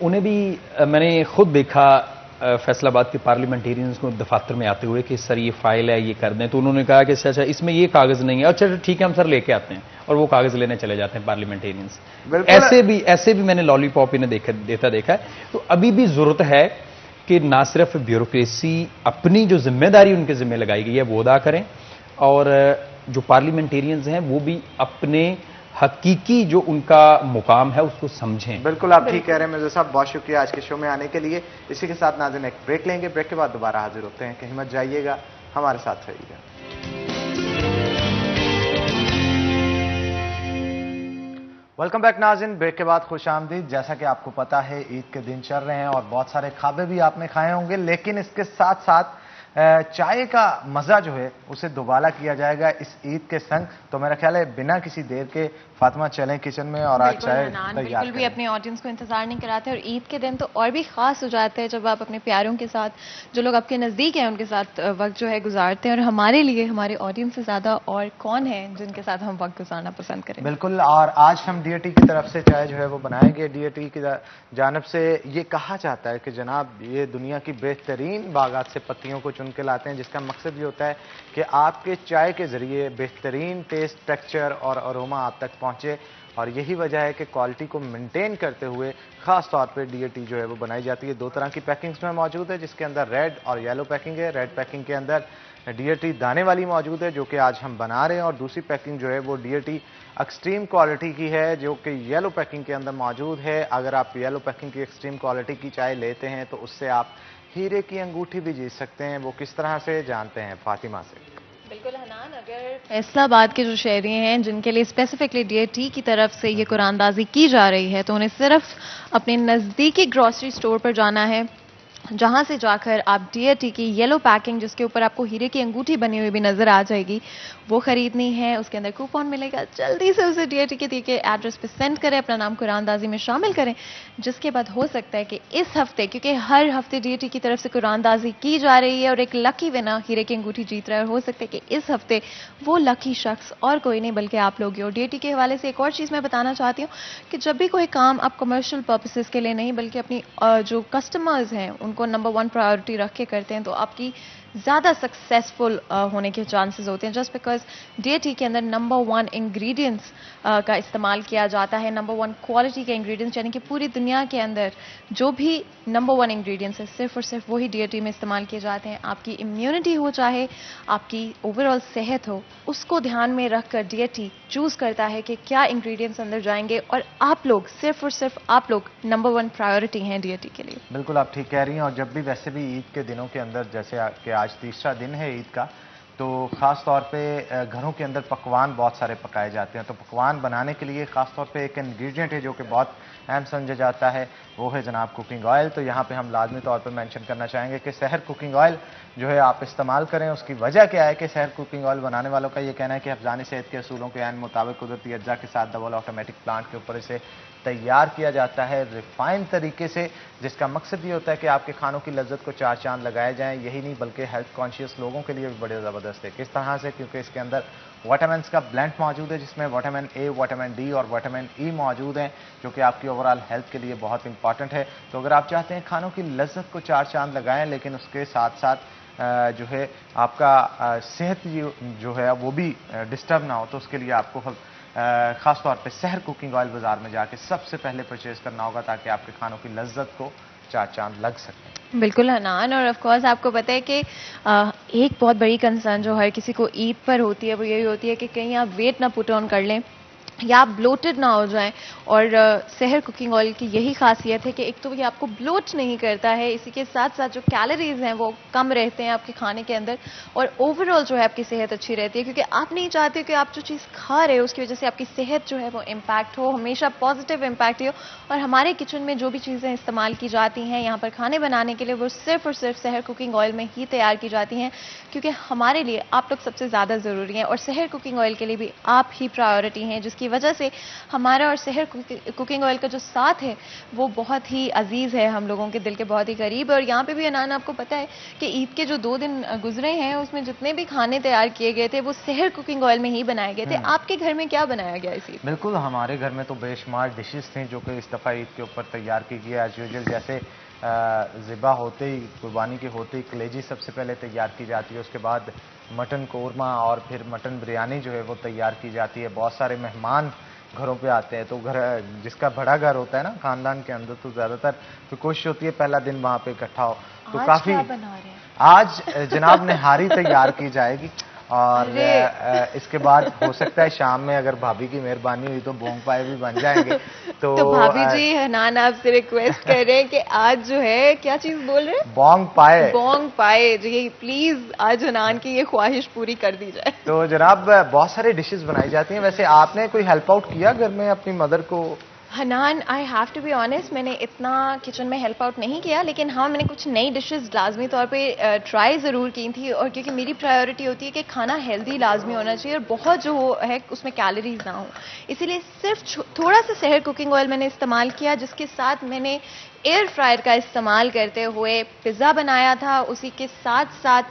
انہیں بھی میں نے خود دیکھا فیصل آباد کے پارلیمنٹیرینز کو دفاتر میں آتے ہوئے کہ سر یہ فائل ہے یہ کر دیں, تو انہوں نے کہا کہ اچھا اس میں یہ کاغذ نہیں ہے, اچھا ٹھیک ہے ہم سر لے کے آتے ہیں, اور وہ کاغذ لینے چلے جاتے ہیں پارلیمنٹیرینز. ایسے بھی میں نے لالی پاپ انہیں دیتا دیکھا ہے. تو ابھی بھی ضرورت ہے کہ نہ صرف بیوروکریسی اپنی جو ذمہ داری ان کے ذمہ لگائی گئی ہے وہ ادا کریں, اور جو پارلیمنٹیرینز ہیں وہ بھی اپنے حقیقی جو ان کا مقام ہے اس کو سمجھیں. بالکل آپ ٹھیک کہہ رہے ہیں مرزا صاحب, بہت شکریہ آج کے شو میں آنے کے لیے. اسی کے ساتھ ناظرین ایک بریک لیں گے, بریک کے بعد دوبارہ حاضر ہوتے ہیں. کہیں مت جائیے گا, ہمارے ساتھ رہیے گا. ویلکم بیک ناظرین, بریک کے بعد خوش آمدید. جیسا کہ آپ کو پتا ہے عید کے دن چل رہے ہیں اور بہت سارے کھابے بھی آپ نے کھائے ہوں گے, لیکن اس کے ساتھ ساتھ چائے کا مزہ جو ہے اسے دوبالا کیا جائے گا اس عید کے سنگ. تو میرا خیال ہے بنا کسی دیر کے فاطمہ چلیں کچن میں اور آج چائے تیار بالکل بھی اپنے آڈینس کو انتظار نہیں کراتے, اور عید کے دن تو اور بھی خاص ہو جاتا ہے جب آپ اپنے پیاروں کے ساتھ, جو لوگ آپ کے نزدیک ہیں ان کے ساتھ وقت جو ہے گزارتے ہیں. اور ہمارے لیے ہمارے آڈینس سے زیادہ اور کون ہیں جن کے ساتھ ہم وقت گزارنا پسند کریں. بالکل, اور آج ہم ڈی اے ٹی کی طرف سے چائے جو ہے وہ بنائیں گے. ڈی اے ٹی کی جانب سے یہ کہا جاتا ہے کہ جناب یہ دنیا کی بہترین باغات سے پتیوں کو چن کے لاتے ہیں, جس کا مقصد یہ ہوتا ہے کہ آپ کے چائے کے ذریعے بہترین ٹیسٹ, ٹیکسچر اور اروما آپ تک پہنچے. اور یہی وجہ ہے کہ کوالٹی کو مینٹین کرتے ہوئے خاص طور پہ ڈی اے ٹی جو ہے وہ بنائی جاتی ہے. 2 طرح کی پیکنگز میں موجود ہے, جس کے اندر ریڈ اور یلو پیکنگ ہے. ریڈ پیکنگ کے اندر ڈی اے ٹی دانے والی موجود ہے جو کہ آج ہم بنا رہے ہیں, اور دوسری پیکنگ جو ہے وہ D A T extreme quality کی ہے جو کہ یلو پیکنگ کے اندر موجود ہے. اگر آپ یلو پیکنگ کی ایکسٹریم کوالٹی کی چائے لیتے ہیں تو اس سے آپ ہیرے کی انگوٹھی بھی جیت سکتے ہیں. وہ کس طرح سے جانتے ہیں فاطمہ سے. بالکل حنان, اگر فیصل آباد کے جو شہری ہیں جن کے لیے اسپیسیفکلی ڈی اے ٹی کی طرف سے یہ قرآن اندازی کی جا رہی ہے, تو انہیں صرف اپنے نزدیکی گروسری سٹور پر جانا ہے, جہاں سے جا کر آپ ڈی اے ٹی کی یلو پیکنگ جس کے اوپر آپ کو ہیرے کی انگوٹھی بنی ہوئی بھی نظر آ جائے گی وہ خریدنی ہے. اس کے اندر کوپن ملے گا, جلدی سے اسے ڈی اے ٹی کے ایڈریس پہ سینڈ کریں, اپنا نام قرآن اندازی میں شامل کریں, جس کے بعد ہو سکتا ہے کہ اس ہفتے, کیونکہ ہر ہفتے ڈی اے ٹی کی طرف سے قرآن اندازی کی جا رہی ہے اور ایک لکی ونر ہیرے کی انگوٹھی جیت رہا ہے, اور ہو سکتا ہے کہ اس ہفتے وہ لکی شخص اور کوئی نہیں بلکہ آپ لوگ. اور ڈی اے ٹی کے حوالے سے ایک اور چیز میں بتانا چاہتی ہوں کہ جب بھی کوئی کام آپ کمرشل پرپسز کے لیے نہیں بلکہ اپنی جو کسٹمرز ہیں ان کو نمبر 1 پرائیورٹی رکھ کے کرتے ہیں, تو آپ کی زیادہ سکسیسفل ہونے کے چانسز ہوتے ہیں, just because D A T کے اندر نمبر 1 انگریڈینٹس کا استعمال کیا جاتا ہے, نمبر 1 کوالٹی کے انگریڈینٹس, یعنی کہ پوری دنیا کے اندر جو بھی نمبر 1 انگریڈینٹس ہے صرف اور صرف وہی ڈی اے ٹی میں استعمال کیے جاتے ہیں. آپ کی امیونٹی ہو چاہے آپ کی اوور آل صحت ہو, اس کو دھیان میں رکھ کر ڈی اے ٹی چوز کرتا ہے کہ کیا انگریڈینٹس اندر جائیں گے, اور آپ لوگ صرف اور صرف آپ لوگ نمبر 1 پرائیورٹی ہیں ڈی اے ٹی کے لیے. بالکل آپ ٹھیک کہہ رہی ہیں, اور جب بھی ویسے بھی عید کے دنوں کے اندر, جیسے کہ آج تیسرا دن ہے عید کا, تو خاص طور پہ گھروں کے اندر پکوان بہت سارے پکائے جاتے ہیں. تو پکوان بنانے کے لیے خاص طور پہ ایک انگریڈینٹ ہے جو کہ بہت اہم سمجھا جاتا ہے, وہ ہے جناب کوکنگ آئل. تو یہاں پہ ہم لازمی طور پہ مینشن کرنا چاہیں گے کہ سحر کوکنگ آئل جو ہے آپ استعمال کریں. اس کی وجہ کیا ہے کہ سحر کوکنگ آئل بنانے والوں کا یہ کہنا ہے کہ حفظان صحت کے اصولوں کے عین مطابق قدرتی اجزاء کے ساتھ ڈبل آٹومیٹک پلانٹ کے اوپر اسے تیار کیا جاتا ہے ریفائن طریقے سے, جس کا مقصد یہ ہوتا ہے کہ آپ کے کھانوں کی لذت کو 4 چاند لگائے جائیں. یہی نہیں بلکہ ہیلتھ کانشیس لوگوں کے لیے بھی بڑے زبردست ہے. کس طرح سے؟ کیونکہ اس کے اندر وٹامنس کا بلینڈ موجود ہے, جس میں وٹامن اے, وٹامن ڈی اور وٹامن ای موجود ہیں, جو کہ آپ کی اوور آل ہیلتھ کے لیے بہت امپارٹنٹ ہے. تو اگر آپ چاہتے ہیں کھانوں کی لذت کو 4 چاند لگائیں لیکن اس کے ساتھ ساتھ جو ہے آپ کا صحت جو ہے وہ بھی ڈسٹرب نہ ہو, تو اس کے لیے آپ کو خاص طور پہ سحر کوکنگ آئل بازار میں جا کے سب سے پہلے پرچیز کرنا ہوگا تاکہ آپ کے کھانوں کی لذت کو 4 چاند لگ سکیں. بالکل حنان, اور آف کورس آپ کو پتہ ہے کہ ایک بہت بڑی کنسرن جو ہر کسی کو عید پر ہوتی ہے وہ یہی ہوتی ہے کہ کہیں آپ ویٹ نہ پٹ آن کر لیں یا آپ بلوٹڈ نہ ہو جائیں. اور سحر کوکنگ آئل کی یہی خاصیت ہے کہ ایک تو یہ آپ کو بلوٹ نہیں کرتا ہے, اسی کے ساتھ ساتھ جو کیلوریز ہیں وہ کم رہتے ہیں آپ کے کھانے کے اندر, اور اوور آل جو ہے آپ کی صحت اچھی رہتی ہے, کیونکہ آپ نہیں چاہتے کہ آپ جو چیز کھا رہے ہو اس کی وجہ سے آپ کی صحت جو ہے وہ امپیکٹ ہو, ہمیشہ پازیٹیو امپیکٹ ہو. اور ہمارے کچن میں جو بھی چیزیں استعمال کی جاتی ہیں یہاں پر کھانے بنانے کے لیے وہ صرف اور صرف سحر کوکنگ آئل میں ہی تیار کی جاتی ہیں, کیونکہ ہمارے لیے آپ لوگ سب سے زیادہ ضروری ہیں, اور سحر کوکنگ آئل کے لیے بھی آپ ہی پرائیورٹی ہیں, جس کی وجہ سے ہمارا اور سحر کوکنگ آئل کا جو ساتھ ہے وہ بہت ہی عزیز ہے, ہم لوگوں کے دل کے بہت ہی قریب. اور یہاں پہ بھی انان آپ کو پتہ ہے کہ عید کے جو 2 دن گزرے ہیں اس میں جتنے بھی کھانے تیار کیے گئے تھے وہ سحر کوکنگ آئل میں ہی بنائے گئے تھے. آپ کے گھر میں کیا بنایا گیا اس عید؟ بالکل ہمارے گھر میں تو بے شمار ڈشز تھیں جو کہ اس دفعہ عید کے اوپر تیار کی گئی. ایز یوزول جیسے ذبح ہوتے ہی, قربانی کے ہوتے ہی کلیجی سب سے پہلے تیار کی جاتی ہے, اس کے بعد مٹن قورمہ اور پھر مٹن بریانی جو ہے وہ تیار کی جاتی ہے. بہت سارے مہمان گھروں پہ آتے ہیں, تو گھر جس کا بڑا گھر ہوتا ہے نا خاندان کے اندر, تو زیادہ تر تو کوشش ہوتی ہے پہلا دن وہاں پہ اکٹھا ہو. تو کافی آج جناب نہاری تیار کی جائے گی, اور اس کے بعد ہو سکتا ہے شام میں اگر بھابھی کی مہربانی ہوئی تو بونگ پائے بھی بن جائیں گے. تو بھابھی جی حنان آپ سے ریکویسٹ کر رہے ہیں کہ آج جو ہے کیا چیز بول رہے ہیں؟ بونگ پائے. بونگ پائے جی, پلیز آج حنان کی یہ خواہش پوری کر دی جائے. تو جناب بہت سارے ڈشز بنائی جاتی ہیں. ویسے آپ نے کوئی ہیلپ آؤٹ کیا گھر میں اپنی مدر کو؟ Hanan I have to be honest, میں نے اتنا کچن میں ہیلپ آؤٹ نہیں کیا، لیکن ہاں میں نے کچھ نئی ڈشز لازمی طور پہ ٹرائی ضرور کی تھی، اور کیونکہ میری پرائیورٹی ہوتی ہے کہ کھانا ہیلدی لازمی ہونا چاہیے اور بہت جو ہے اس میں کیلریز نہ ہوں، اسی لیے صرف تھوڑا سا سحر کوکنگ آئل میں نے استعمال کیا، جس کے ساتھ میں نے ایئر فرائر کا استعمال کرتے ہوئے پزا بنایا تھا، اسی کے ساتھ ساتھ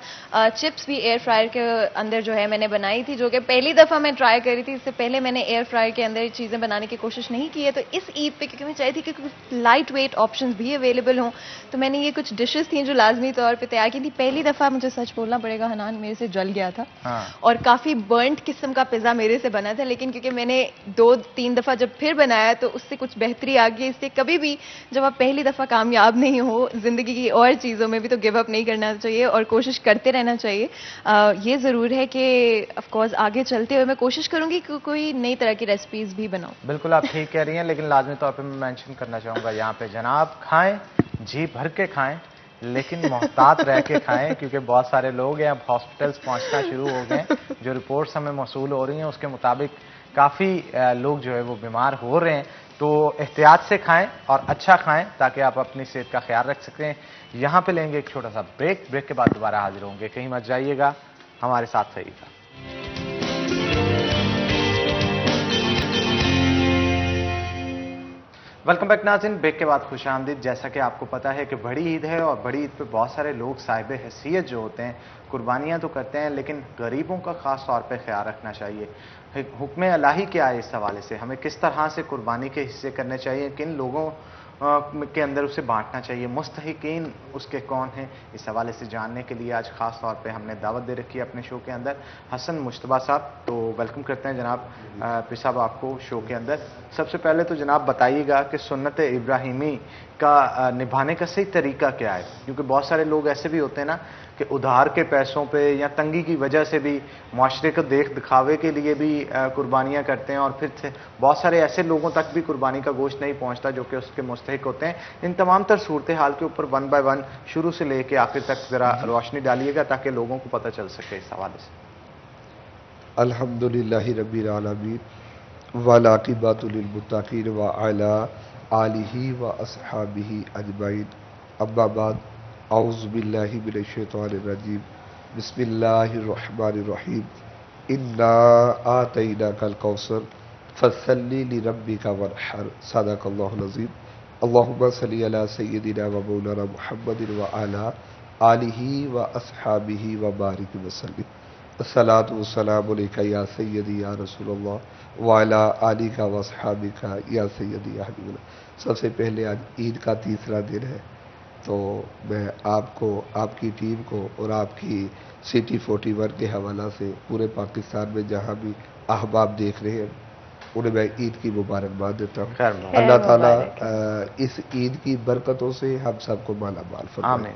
چپس بھی ایئر فرائر کے اندر جو ہے میں نے بنائی تھی، جو کہ پہلی دفعہ میں ٹرائی کری تھی، اس سے پہلے میں نے ایئر فرائر کے اندر چیزیں بنانے کی کوشش نہیں کی ہے، تو اس عید پہ کیونکہ میں چاہتی تھی کہ کچھ لائٹ ویٹ آپشنز بھی اویلیبل ہوں، تو میں نے یہ کچھ ڈشز تھیں جو لازمی طور پہ تیار کی تھی. پہلی دفعہ مجھے سچ بولنا پڑے گا حنان، میرے سے جل گیا تھا اور کافی برنٹ قسم کا پزا میرے سے بنا تھا، لیکن کیونکہ میں نے 2-3 دفعہ جب پھر بنایا تو اس سے کچھ بہتری آ گئی. اس سے کبھی بھی جب آپ پہلی دفعہ کامیاب نہیں ہو زندگی کی اور چیزوں میں بھی تو گیو اپ نہیں کرنا چاہیے اور کوشش کرتے رہنا چاہیے. یہ ضرور ہے کہ آف کورس آگے چلتے ہوئے میں کوشش کروں گی کہ کوئی نئی طرح کی ریسپیز بھی بناؤں. بالکل آپ ٹھیک کہہ رہی ہیں، لیکن لازمی طور پہ میں مینشن کرنا چاہوں گا یہاں پہ جناب، کھائیں جی بھر کے کھائیں لیکن محتاط رہ کے کھائیں، کیونکہ بہت سارے لوگ ہیں اب ہاسپٹلس پہنچنا شروع ہو گئے ہیں. جو رپورٹس ہمیں موصول ہو رہی ہیں اس کے مطابق کافی لوگ جو ہے وہ بیمار ہو رہے ہیں. تو احتیاط سے کھائیں اور اچھا کھائیں تاکہ آپ اپنی صحت کا خیال رکھ سکیں. یہاں پہ لیں گے ایک چھوٹا سا بریک کے بعد دوبارہ حاضر ہوں گے. کہیں مت جائیے گا، ہمارے ساتھ رہیے گا. ویلکم بیک ناظرین، بریک کے بعد خوش آمدید. جیسا کہ آپ کو پتہ ہے کہ بڑی عید ہے اور بڑی عید پہ بہت سارے لوگ صاحب حیثیت جو ہوتے ہیں قربانیاں تو کرتے ہیں، لیکن غریبوں کا خاص طور پہ خیال رکھنا چاہیے. حکم الہی کیا ہے اس حوالے سے؟ ہمیں کس طرح سے قربانی کے حصے کرنے چاہیے، کن لوگوں کے اندر اسے بانٹنا چاہیے، مستحقین اس کے کون ہیں؟ اس حوالے سے جاننے کے لیے آج خاص طور پہ ہم نے دعوت دے رکھی ہے اپنے شو کے اندر حسن مشتبہ صاحب. تو ویلکم کرتے ہیں جناب پیر صاحب آپ کو شو کے اندر. سب سے پہلے تو جناب بتائیے گا کہ سنت ابراہیمی کا نبھانے کا صحیح طریقہ کیا ہے، کیونکہ بہت سارے لوگ ایسے بھی ہوتے ہیں نا کہ ادھار کے پیسوں پہ یا تنگی کی وجہ سے بھی معاشرے کو دیکھ دکھاوے کے لیے بھی قربانیاں کرتے ہیں، اور پھر بہت سارے ایسے لوگوں تک بھی قربانی کا گوشت نہیں پہنچتا جو کہ اس کے مستحق ہوتے ہیں. ان تمام تر صورتحال کے اوپر 1 by 1 شروع سے لے کے آخر تک ذرا روشنی ڈالیے گا تاکہ لوگوں کو پتہ چل سکے اس حوالے سے. الحمدللہ رب العالمین والعاقبۃ للمتقین وعلی آلہ واصحابہ اجمعین. اما بعد، اعوذ باللہ من الشیطان الرجیم. بسم اللہ الرحمن الرحیم. انا آتیناک الکوثر فصل لربک وانحر. صدق اللہ العظیم. اللہم صلی علی سیدنا و مولانا محمد وعلی آلہ واصحابہ وبارک وسلم. الصلاۃ والسلام علیک یا سیدی یا رسول اللہ وعلی آلک واصحابک یا سیدی یا حبیب اللہ. سب سے پہلے آج عید کا تیسرا دن ہے، تو میں آپ کو، آپ کی ٹیم کو اور آپ کی سٹی 41 کے حوالہ سے پورے پاکستان میں جہاں بھی احباب دیکھ رہے ہیں انہیں میں عید کی مبارکباد دیتا ہوں. اللہ تعالیٰ اس عید کی برکتوں سے ہم سب کو مالا مال فرمائے.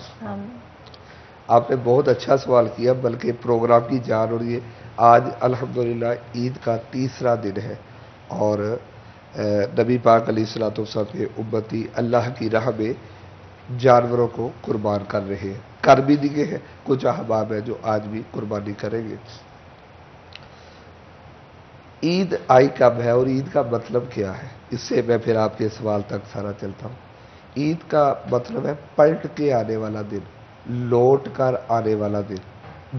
آپ نے بہت اچھا سوال کیا، بلکہ پروگرام کی جان، اور یہ آج الحمدللہ عید کا تیسرا دن ہے اور نبی پاک علیہ الصلوۃ والسلام کے امتی اللہ کی راہ میں جانوروں کو قربان کر رہے ہیں، کر بھی دیے ہیں. کچھ احباب ہیں جو آج بھی قربانی کریں گے. عید آئی کب ہے اور عید کا مطلب کیا ہے، اس سے میں پھر آپ کے سوال تک سارا چلتا ہوں. عید کا مطلب ہے پلٹ کے آنے والا دن، لوٹ کر آنے والا دن،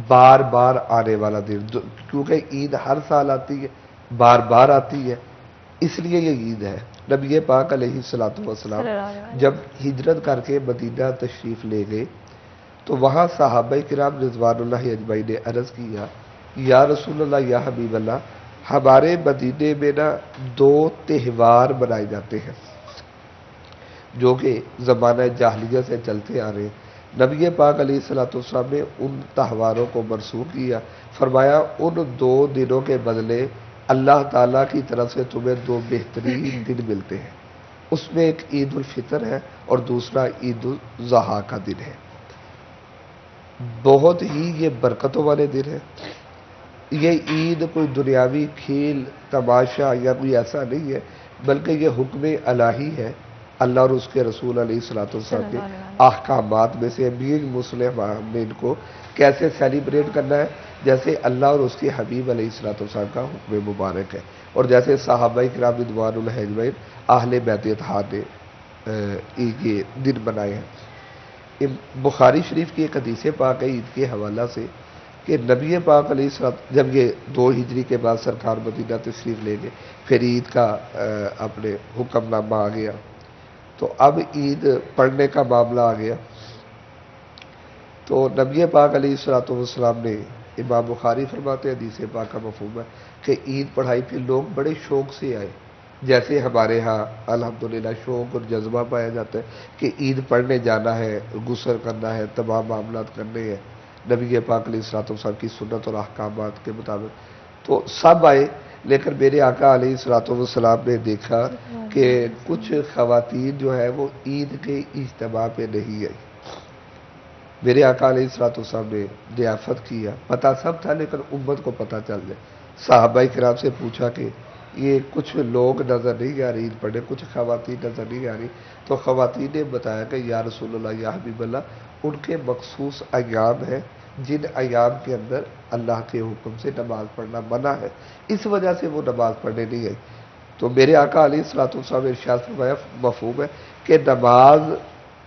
بار بار آنے والا دن. کیونکہ عید ہر سال آتی ہے، بار بار آتی ہے، اس لیے یہ عید ہے. نبی پاک علیہ الصلوۃ والسلام جب ہجرت کر کے مدینہ تشریف لے گئے تو وہاں صحابہ کرام رضوان اللہ اجمعین نے عرض کیا، یا رسول اللہ، یا حبیب اللہ، ہمارے مدینے میں نا 2 تہوار منائے جاتے ہیں جو کہ زمانہ جاہلیت سے چلتے آ رہے ہیں. نبی پاک علیہ الصلوۃ والسلام نے ان تہواروں کو منسوخ کیا. فرمایا ان 2 دنوں کے بدلے اللہ تعالیٰ کی طرف سے تمہیں 2 بہترین دن ملتے ہیں. اس میں ایک عید الفطر ہے اور دوسرا عید الاضحیٰ کا دن ہے. بہت ہی یہ برکتوں والے دن ہے. یہ عید کوئی دنیاوی کھیل تماشا یا کوئی ایسا نہیں ہے، بلکہ یہ حکم الہی ہے اللہ اور اس کے رسول علیہ الصلوۃ والسلام کے احکامات میں سے بینگ مسلم ہم نے ان کو کیسے سیلیبریٹ کرنا ہے، جیسے اللہ اور اس کے حبیب علیہ الصلوۃ والسلام کا حکم مبارک ہے، اور جیسے صحابہ کرام رضوان اللہ اجمعین اہل بیت اطہار نے یہ دن بنائے ہیں۔ بخاری شریف کی ایک حدیث پاک ہے عید کے حوالہ سے کہ نبی پاک علیہ السلام جب یہ 2 ہجری کے بعد سرکار مدینہ تشریف لے گئے، پھر عید کا اپنے حکم نامہ آ گیا، تو اب عید پڑھنے کا معاملہ آ گیا، تو نبی پاک علیہ السلام نے، امام بخاری فرماتے ہیں حدیث پاک کا مفہوم ہے کہ عید پڑھائی، پھر لوگ بڑے شوق سے آئے، جیسے ہمارے ہاں الحمدللہ شوق اور جذبہ پایا جاتا ہے کہ عید پڑھنے جانا ہے، غسل کرنا ہے، تمام معاملات کرنے ہیں نبی پاک علیہ السلام کی سنت اور احکامات کے مطابق، تو سب آئے، لیکن میرے آقا علیہ السلام نے دیکھا کہ کچھ خواتین جو ہے وہ عید کے اجتماع پہ نہیں آئی۔ میرے آقا علیہ السلام نے ضیافت کیا، پتہ سب تھا لیکن امت کو پتہ چل جائے، صحابہ کرام سے پوچھا کہ یہ کچھ لوگ نظر نہیں آ رہی عید پڑھنے، کچھ خواتین نظر نہیں آ رہی، تو خواتین نے بتایا کہ یا رسول اللہ یا حبیب اللہ، ان کے مخصوص ایام ہیں جن ایام کے اندر اللہ کے حکم سے نماز پڑھنا منع ہے، اس وجہ سے وہ نماز پڑھنے نہیں آئی۔ تو میرے آقا علیہ السلام نے ارشاد فرمایا، مفہوم ہے کہ نماز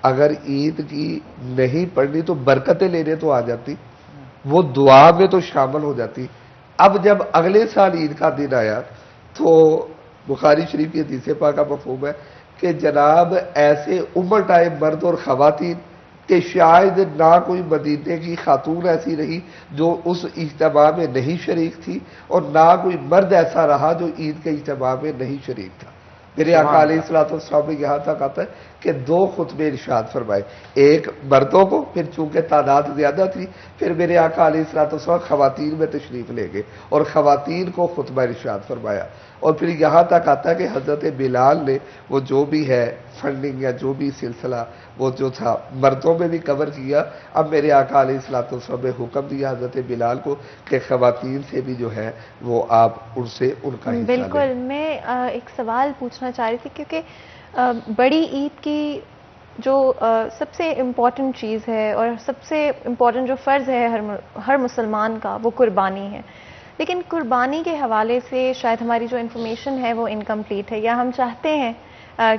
اگر عید کی نہیں پڑھنی تو برکتیں لینے تو آ جاتی، وہ دعا میں تو شامل ہو جاتی۔ اب جب اگلے سال عید کا دن آیا تو بخاری شریف کی حدیث پاک کا مفہوم ہے کہ جناب ایسے امٹ آئے مرد اور خواتین کہ شاید نہ کوئی مدینے کی خاتون ایسی رہی جو اس اجتماع میں نہیں شریک تھی، اور نہ کوئی مرد ایسا رہا جو عید کے اجتماع میں نہیں شریک تھا۔ میرے آقا علیہ السلام نے یہاں تک آتا ہے کہ 2 خطبے ارشاد فرمائے، ایک مردوں کو، پھر چونکہ تعداد زیادہ تھی پھر میرے آقا علیہ السلام خواتین میں تشریف لے گئے اور خواتین کو خطبہ ارشاد فرمایا، اور پھر یہاں تک آتا ہے کہ حضرت بلال نے وہ جو بھی ہے فنڈنگ یا جو بھی سلسلہ وہ جو تھا مردوں میں بھی کور کیا۔ اب میرے آقا علیہ السلام نے حکم دیا حضرت بلال کو کہ خواتین سے بھی جو ہے وہ آپ ان سے ان کا حصہ لیں۔ بالکل، میں ایک سوال پوچھنا چاہ رہی تھی، کیونکہ بڑی عید کی جو سب سے امپورٹنٹ چیز ہے اور سب سے امپورٹنٹ جو فرض ہے ہر مسلمان کا، وہ قربانی ہے، لیکن قربانی کے حوالے سے شاید ہماری جو انفارمیشن ہے وہ انکمپلیٹ ہے، یا ہم چاہتے ہیں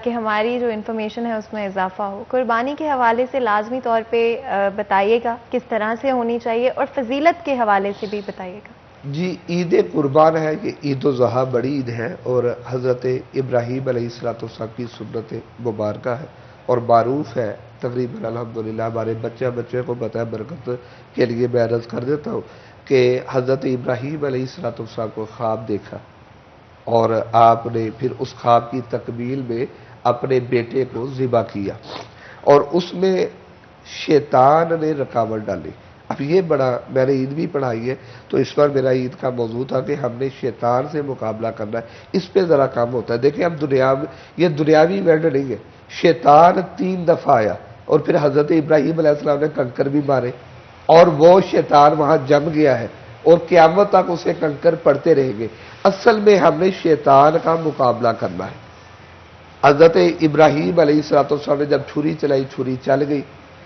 کہ ہماری جو انفارمیشن ہے اس میں اضافہ ہو۔ قربانی کے حوالے سے لازمی طور پہ بتائیے گا کس طرح سے ہونی چاہیے، اور فضیلت کے حوالے سے بھی بتائیے گا۔ جی، عید قربان ہے، یہ عید الاضحیٰ بڑی عید ہے، اور حضرت ابراہیم علیہ السلام کی سنت مبارکہ ہے اور معروف ہے تقریباً الحمدللہ ہمارے بچے کو پتہ ہے، برکت کے لیے میں عرض کر دیتا ہوں کہ حضرت ابراہیم علیہ السلام کو خواب دیکھا، اور آپ نے پھر اس خواب کی تکمیل میں اپنے بیٹے کو ذبح کیا، اور اس میں شیطان نے رکاوٹ ڈالی۔ اب یہ بڑا، میں نے عید بھی پڑھائی ہے تو اس پر میرا عید کا موضوع تھا کہ ہم نے شیطان سے مقابلہ کرنا ہے، اس پہ ذرا کام ہوتا ہے۔ دیکھیں اب یہ دنیاوی ایونٹ نہیں ہے، شیطان 3 دفعہ آیا اور پھر حضرت ابراہیم علیہ السلام نے کنکر بھی مارے، اور وہ شیطان وہاں جم گیا ہے اور قیامت تک اسے کنکر پڑتے رہیں گے۔ اصل میں ہم نے شیطان کا مقابلہ کرنا ہے۔ حضرت ابراہیم علیہ السلام نے جب چھری چلائی، چھری چل گئی،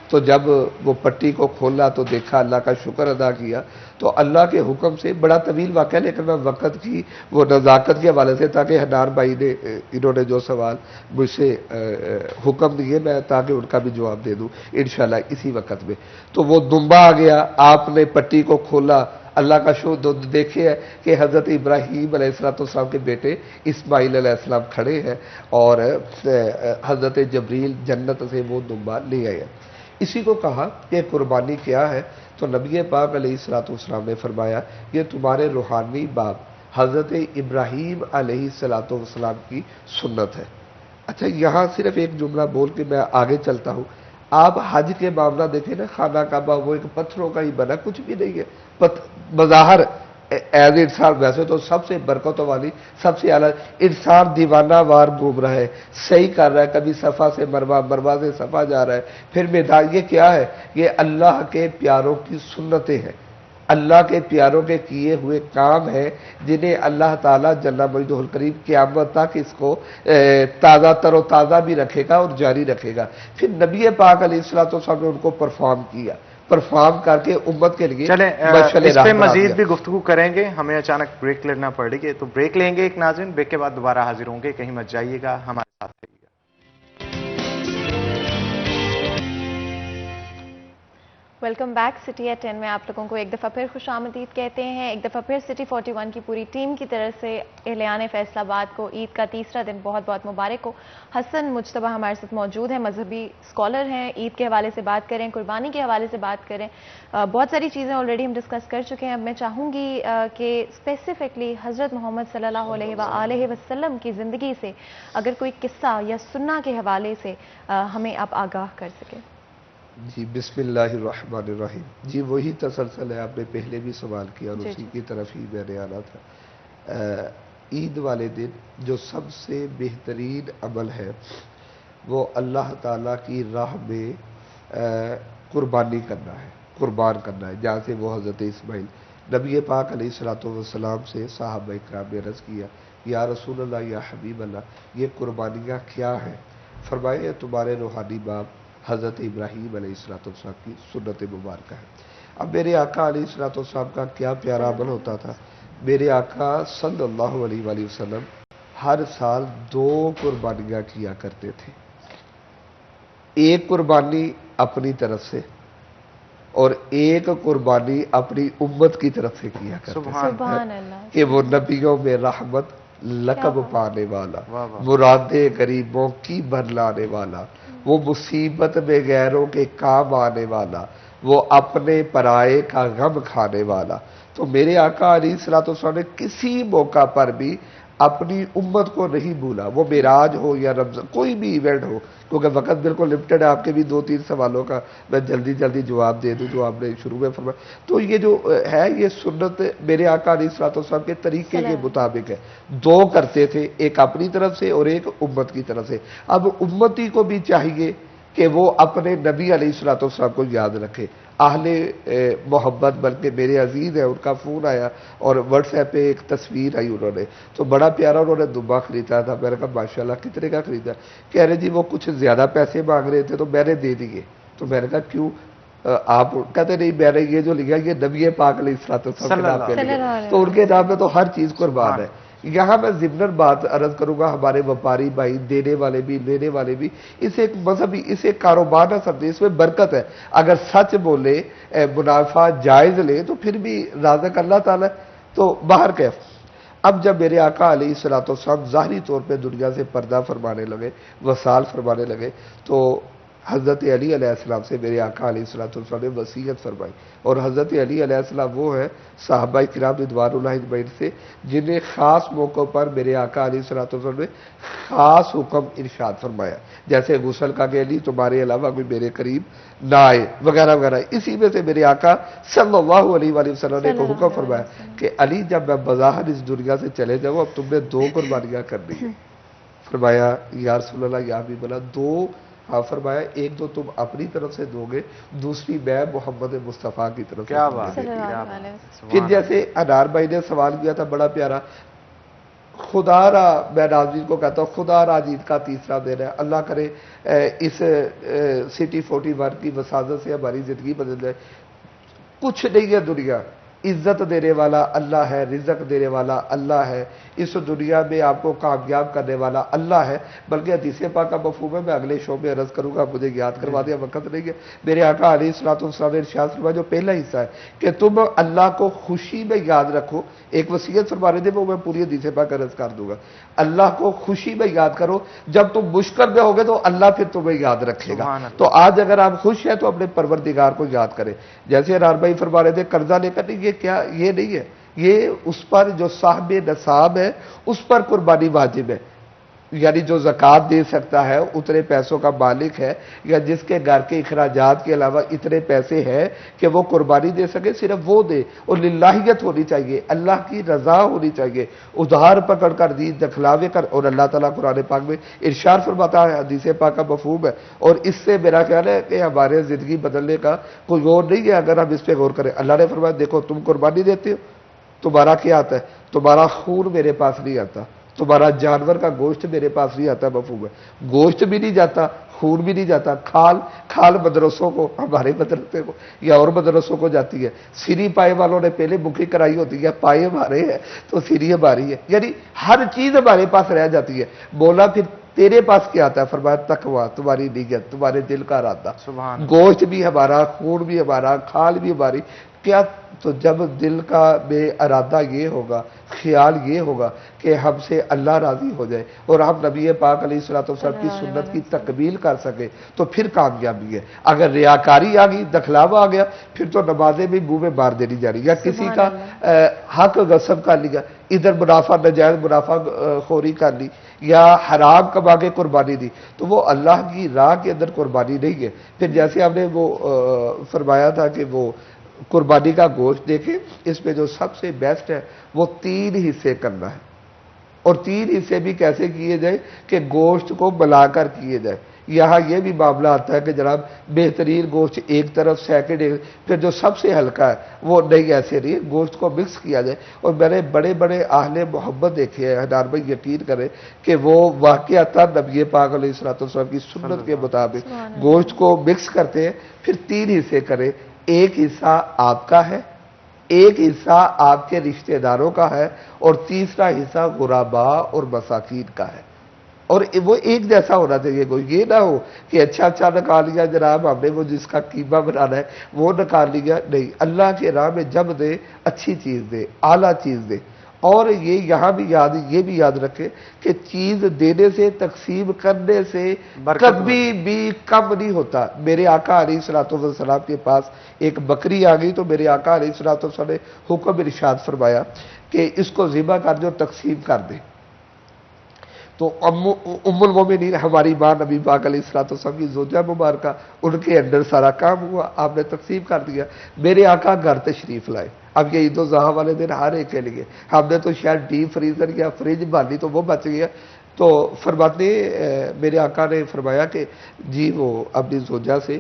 تو جب وہ پٹی کو کھولا تو دیکھا، اللہ کا شکر ادا کیا، تو اللہ کے حکم سے، بڑا طویل واقعہ لیکن میں وقت کی وہ نزاکت کے حوالے سے، تاکہ حنان بھائی نے انہوں نے جو سوال مجھ سے حکم دیے میں تاکہ ان کا بھی جواب دے دوں انشاءاللہ اسی وقت میں، تو وہ دمبا آ گیا، آپ نے پٹی کو کھولا، اللہ کا شکر دیکھے ہے کہ حضرت ابراہیم علیہ السلام کے بیٹے اسماعیل علیہ السلام کھڑے ہیں، اور حضرت جبریل جنت سے وہ دمبا لے آئے۔ اسی کو کہا کہ قربانی کیا ہے، تو نبی پاک علیہ السلام نے فرمایا یہ تمہارے روحانی باپ حضرت ابراہیم علیہ السلام کی سنت ہے۔ اچھا، یہاں صرف ایک جملہ بول کے میں آگے چلتا ہوں۔ آپ حج کے معاملہ دیکھیں نا، خانہ کعبہ وہ ایک پتھروں کا ہی بنا، کچھ بھی نہیں ہے، بظاہر ایز انسان ویسے تو سب سے برکتوں والی، سب سے اعلیٰ، انسان دیوانہ وار گھوم رہا ہے، صحیح کر رہا ہے، کبھی صفا سے مروہ، مروہ سے صفا جا رہا ہے، پھر میدان، یہ کیا ہے؟ یہ اللہ کے پیاروں کی سنتیں ہیں، اللہ کے پیاروں کے کیے ہوئے کام ہیں جنہیں اللہ تعالیٰ جل مجدہ الکریم قیامت تک اس کو تازہ تر و تازہ بھی رکھے گا اور جاری رکھے گا. پھر نبی پاک علیہ الصلوۃ والسلام نے ان کو پرفارم کر کے امت کے لیے چلیں مشعل اس راہ پہ بنا مزید دیا. بھی گفتگو کریں گے. ہمیں اچانک بریک لینا پڑ رہی ہے تو بریک لیں گے ایک ناظرین. بریک کے بعد دوبارہ حاضر ہوں گے. کہیں مت جائیے گا, ہمارے ساتھ رہیے گا. Welcome back. سٹی ایٹ 10 میں آپ لوگوں کو ایک دفعہ پھر خوش آمدید کہتے ہیں. ایک دفعہ پھر سٹی 41 کی پوری ٹیم کی طرف سے اہلیان فیصل آباد کو عید کا تیسرا دن بہت بہت مبارک ہو. حسن مجتبیٰ ہمارے ساتھ موجود ہیں, مذہبی اسکالر ہیں. عید کے حوالے سے بات کریں, قربانی کے حوالے سے بات کریں, بہت ساری چیزیں آلریڈی ہم ڈسکس کر چکے ہیں. اب میں چاہوں گی کہ اسپیسیفکلی حضرت محمد صلی اللہ علیہ وآلہ وسلم کی زندگی سے اگر کوئی قصہ یا سننا کے حوالے سے ہمیں آپ آگاہ کر سکیں. جی بسم اللہ الرحمن الرحیم. جی وہی تسلسل ہے, آپ نے پہلے بھی سوال کیا اور اسی کی طرف ہی میں نے آنا تھا. عید والے دن جو سب سے بہترین عمل ہے وہ اللہ تعالیٰ کی راہ میں قربانی کرنا ہے, قربان کرنا ہے. جہاں سے وہ حضرت اسماعیل نبی پاک علیہ الصلوۃ والسلام سے صحابہ کرام نے عرض کیا, یا رسول اللہ, یا حبیب اللہ, یہ قربانیاں کیا ہیں؟ فرمائے تمہارے روحانی باپ حضرت ابراہیم علیہ السلام کی سنت مبارکہ ہے. اب میرے آقا علیہ السلام کا کیا پیارا عمل ہوتا تھا. میرے آقا صلی اللہ علیہ وآلہ وسلم ہر سال 2 قربانیاں کیا کرتے تھے. ایک قربانی اپنی طرف سے اور ایک قربانی اپنی امت کی طرف سے کیا کرتے تھے. سبحان اللہ. کہ وہ نبیوں میں رحمت, لقب پانے والا, مرادیں غریبوں کی بھرلانے والا, وہ مصیبت میں غیروں کے کام آنے والا, وہ اپنے پرائے کا غم کھانے والا. تو میرے آقا علیہ الصلوۃ والسلام نے کسی موقع پر بھی اپنی امت کو نہیں بھولا. وہ معراج ہو یا رمضان, کوئی بھی ایونٹ ہو, کیونکہ وقت بالکل لمٹڈ ہے. آپ کے بھی 2-3 سوالوں کا میں جلدی جواب دے دوں جو آپ نے شروع میں فرمایا. تو یہ جو ہے یہ سنت میرے آقا علیہ الصلوۃ والسلام کے طریقے کے مطابق ہے. 2 کرتے تھے, ایک اپنی طرف سے اور ایک امت کی طرف سے. اب امتی کو بھی چاہیے کہ وہ اپنے نبی علیہ الصلوۃ والسلام کو یاد رکھے. اہل محبت بلکہ میرے عزیز ہیں, ان کا فون آیا اور واٹس ایپ پہ ایک تصویر آئی انہوں نے, تو بڑا پیارا انہوں نے دبا خریدا تھا. میں نے کہا ماشاءاللہ کتنے کا خریدا؟ کہہ رہے جی وہ کچھ زیادہ پیسے مانگ رہے تھے تو میں نے دے دیے. تو میں نے کہا کیوں؟ آپ کہتے نہیں میں نے یہ جو لیا یہ نبی پاک علیہ السلام کے نام پہ لیا, تو ان کے نام پہ تو ہر چیز قربان ہے. یہاں میں ضمن بات عرض کروں گا, ہمارے وپاری بھائی دینے والے بھی لینے والے بھی اسے ایک مذہبی, اسے کاروبار نہ سمجھے, اس میں برکت ہے. اگر سچ بولے, منافع جائز لے تو پھر بھی رازق اللہ تعالیٰ. تو باہر کیف. اب جب میرے آقا علیہ الصلوۃ والسلام ظاہری طور پہ دنیا سے پردہ فرمانے لگے, وصال فرمانے لگے, تو حضرت علی علیہ السلام سے میرے آقا علیہ السلام نے وصیت فرمائی. اور حضرت علی علیہ السلام وہ ہے صحابہ کرام رضوان اللہ اجمعین سے جنہیں خاص موقعوں پر میرے آقا علیہ السلام نے خاص حکم ارشاد فرمایا, جیسے غسل کا کہ علی تمہارے علاوہ کوئی میرے قریب نہ آئے وغیرہ وغیرہ. اسی میں سے میرے آقا صلی اللہ علیہ وآلہ وسلم نے ایک حکم فرمایا کہ علی جب میں بظاہر اس دنیا سے چلے جاؤں اب تم نے 2 قربانیاں کرنی ہیں. فرمایا یا رسول اللہ, یا بھی بولا 2. ہاں فرمایا ایک تو تم اپنی طرف سے دو گے, دوسری میں محمد مصطفیٰ کی طرف سے. کیا بات ہے. پھر جیسے انار بھائی نے سوال کیا تھا بڑا پیارا, خدا را, میں ناظرین کو کہتا ہوں خدا را عید کا تیسرا دن ہے, اللہ کرے اس سٹی 41 کی وساطت سے ہماری زندگی بدل جائے. کچھ نہیں ہے دنیا, عزت دینے والا اللہ ہے, رزق دینے والا اللہ ہے, اس دنیا میں آپ کو کامیاب کرنے والا اللہ ہے. بلکہ حدیث پاک کا مفہوم ہے, میں اگلے شو میں عرض کروں گا, مجھے یاد کروا دیا, وقت نہیں ہے. میرے آقا علیہ السلام نے ارشاد فرمایا جو پہلا حصہ ہے کہ تم اللہ کو خوشی میں یاد رکھو. ایک وصیت فرمانے دے وہ میں پوری حدیث پاک عرض کر دوں گا. اللہ کو خوشی میں یاد کرو, جب تم مشکل میں ہوگے تو اللہ پھر تمہیں یاد رکھے گا. تو آج اگر آپ خوش ہیں تو اپنے پروردگار کو یاد کریں. جیسے انار بھائی فرما رہے تھے قرضہ لے کر, نہیں, یہ کیا, یہ نہیں ہے, یہ اس پر جو صاحب نصاب ہے اس پر قربانی واجب ہے. یعنی جو زکوٰۃ دے سکتا ہے اتنے پیسوں کا مالک ہے، یا جس کے گھر کے اخراجات کے علاوہ اتنے پیسے ہیں کہ وہ قربانی دے سکے، صرف وہ دے، اور للہیت ہونی چاہیے، اللہ کی رضا ہونی چاہیے، ادھار پکڑ کر دی دکھلاوے کر. اور اللہ تعالیٰ قرآن پاک میں ارشاد فرماتا ہے، حدیث پاک کا مفہوم ہے، اور اس سے میرا خیال ہے کہ ہمارے زندگی بدلنے کا کوئی اور نہیں ہے اگر ہم اس پہ غور کریں. اللہ نے فرمایا دیکھو تم قربانی دیتے ہو، تمہارا کیا آتا ہے؟ تمہارا خون میرے پاس نہیں آتا، تمہارا جانور کا گوشت میرے پاس نہیں آتا. مفہوم ہے، گوشت بھی نہیں جاتا، خون بھی نہیں جاتا. کھال مدرسوں کو، ہمارے مدرسے کو یا اور مدرسوں کو جاتی ہے. سری پائے والوں نے پہلے بکنگ کرائی ہوتی ہے، پائے ہمارے ہیں تو سری ہماری ہے، یعنی ہر چیز ہمارے پاس رہ جاتی ہے. بولا پھر تیرے پاس کیا آتا ہے؟ فرمایا تقویٰ، تمہاری نیت، تمہارے دل کا ارادہ. سبحان. گوشت بھی ہمارا، خون بھی ہمارا، کھال بھی ہماری. کیا تو جب دل کا بے ارادہ یہ ہوگا، خیال یہ ہوگا کہ ہم سے اللہ راضی ہو جائے اور ہم نبی پاک علیہ الصلوۃ والسلام کی سنت کی تکمیل کر سکے تو پھر کامیابی ہے. اگر ریاکاری آ گئی، دکھلاوا آ گیا، پھر تو نمازیں بھی منہ میں مار دینی جا رہی. یا کسی کا حق غصب کر لیا، ادھر منافع نجائز منافع خوری کر لی، یا حرام کما کے قربانی دی، تو وہ اللہ کی راہ کے اندر قربانی نہیں ہے. پھر جیسے ہم نے وہ فرمایا تھا کہ وہ قربانی کا گوشت دیکھیں، اس میں جو سب سے بیسٹ ہے وہ 3 حصے کرنا ہے. اور 3 حصے بھی کیسے کیے جائے کہ گوشت کو ملا کر کیے جائے. یہاں یہ بھی معاملہ آتا ہے کہ جناب بہترین گوشت ایک طرف، سیکنڈ ایک، پھر جو سب سے ہلکا ہے وہ نہیں، ایسے نہیں، گوشت کو مکس کیا جائے. اور میں نے بڑے بڑے اہل محبت دیکھے ہیں، حنان بھائی یقین کریں کہ وہ واقعتا نبی پاک علیہ الصلوۃ والسلام کی سنت کے مطابق گوشت کو مکس کرتے ہیں، پھر 3 حصے کریں. ایک حصہ آپ کا ہے، ایک حصہ آپ کے رشتہ داروں کا ہے، اور تیسرا حصہ غرباء اور مساکین کا ہے. اور وہ ایک جیسا ہونا چاہیے. کوئی یہ نہ ہو کہ اچھا نکال لیا جناب ہم نے وہ جس کا قیمہ بنانا ہے وہ نکال لیا. نہیں، اللہ کے راہ میں جب دے اچھی چیز دے، اعلیٰ چیز دے. اور یہ یہاں بھی یہ بھی یاد رکھے کہ چیز دینے سے، تقسیم کرنے سے کبھی بھی کم نہیں ہوتا. میرے آقا علیہ الصلوۃ والسلام کے پاس ایک بکری آ گئی تو میرے آقا علیہ الصلوۃ والسلام نے حکم ارشاد فرمایا کہ اس کو ذبح کر جو تقسیم کر دے. تو ام المومنین ہماری ماں نبی پاک علیہ الصلوۃ والسلام کی زوجہ مبارکہ، ان کے اندر سارا کام ہوا، آپ نے تقسیم کر دیا. میرے آقا گھر تشریف لائے. اب یہ عید الاضحیٰ والے دن ہر ایک کے لیے ہم نے تو شاید ڈیپ فریزر یا فریج باندھی تو وہ بچ گیا. تو فرماتے میرے آقا نے فرمایا کہ جی وہ اپنی زوجہ سے،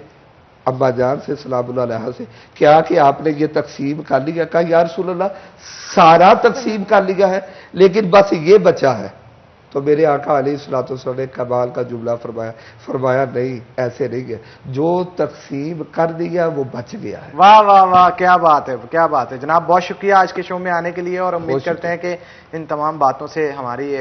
اما جان سے سلام اللہ علیہ سے، کیا کہ آپ نے یہ تقسیم کر لیا؟ کہا یا رسول اللہ سارا تقسیم کر لیا ہے لیکن بس یہ بچا ہے. تو میرے آقا علیہ الصلوۃ والسلام نے کمال کا جملہ فرمایا نہیں، ایسے نہیں ہے، جو تقسیم کر دیا وہ بچ گیا ہے. واہ واہ واہ، کیا بات ہے، کیا بات ہے جناب. بہت شکریہ آج کے شو میں آنے کے لیے، اور امید کرتے ہیں کہ ان تمام باتوں سے ہماری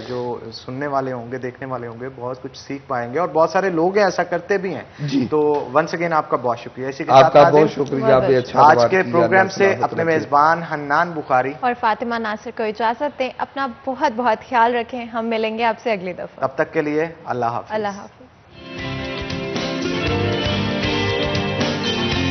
جو سننے والے ہوں گے، دیکھنے والے ہوں گے، بہت کچھ سیکھ پائیں گے. اور بہت سارے لوگ ہیں ایسا کرتے بھی ہیں. جی تو ونس اگین آپ کا بہت شکریہ. اسی کے آپ ساتھ کا ناظرین، بہت شکریہ. آپ نے اچھا آج کے پروگرام سے اپنے میزبان حنان بخاری اور فاطمہ ناصر کو اجازت دیں. اپنا بہت بہت خیال رکھیں. ہم ملیں گے آپ سے اگلی دفعہ. تب تک کے لیے اللہ حافظ. اللہ حافظ.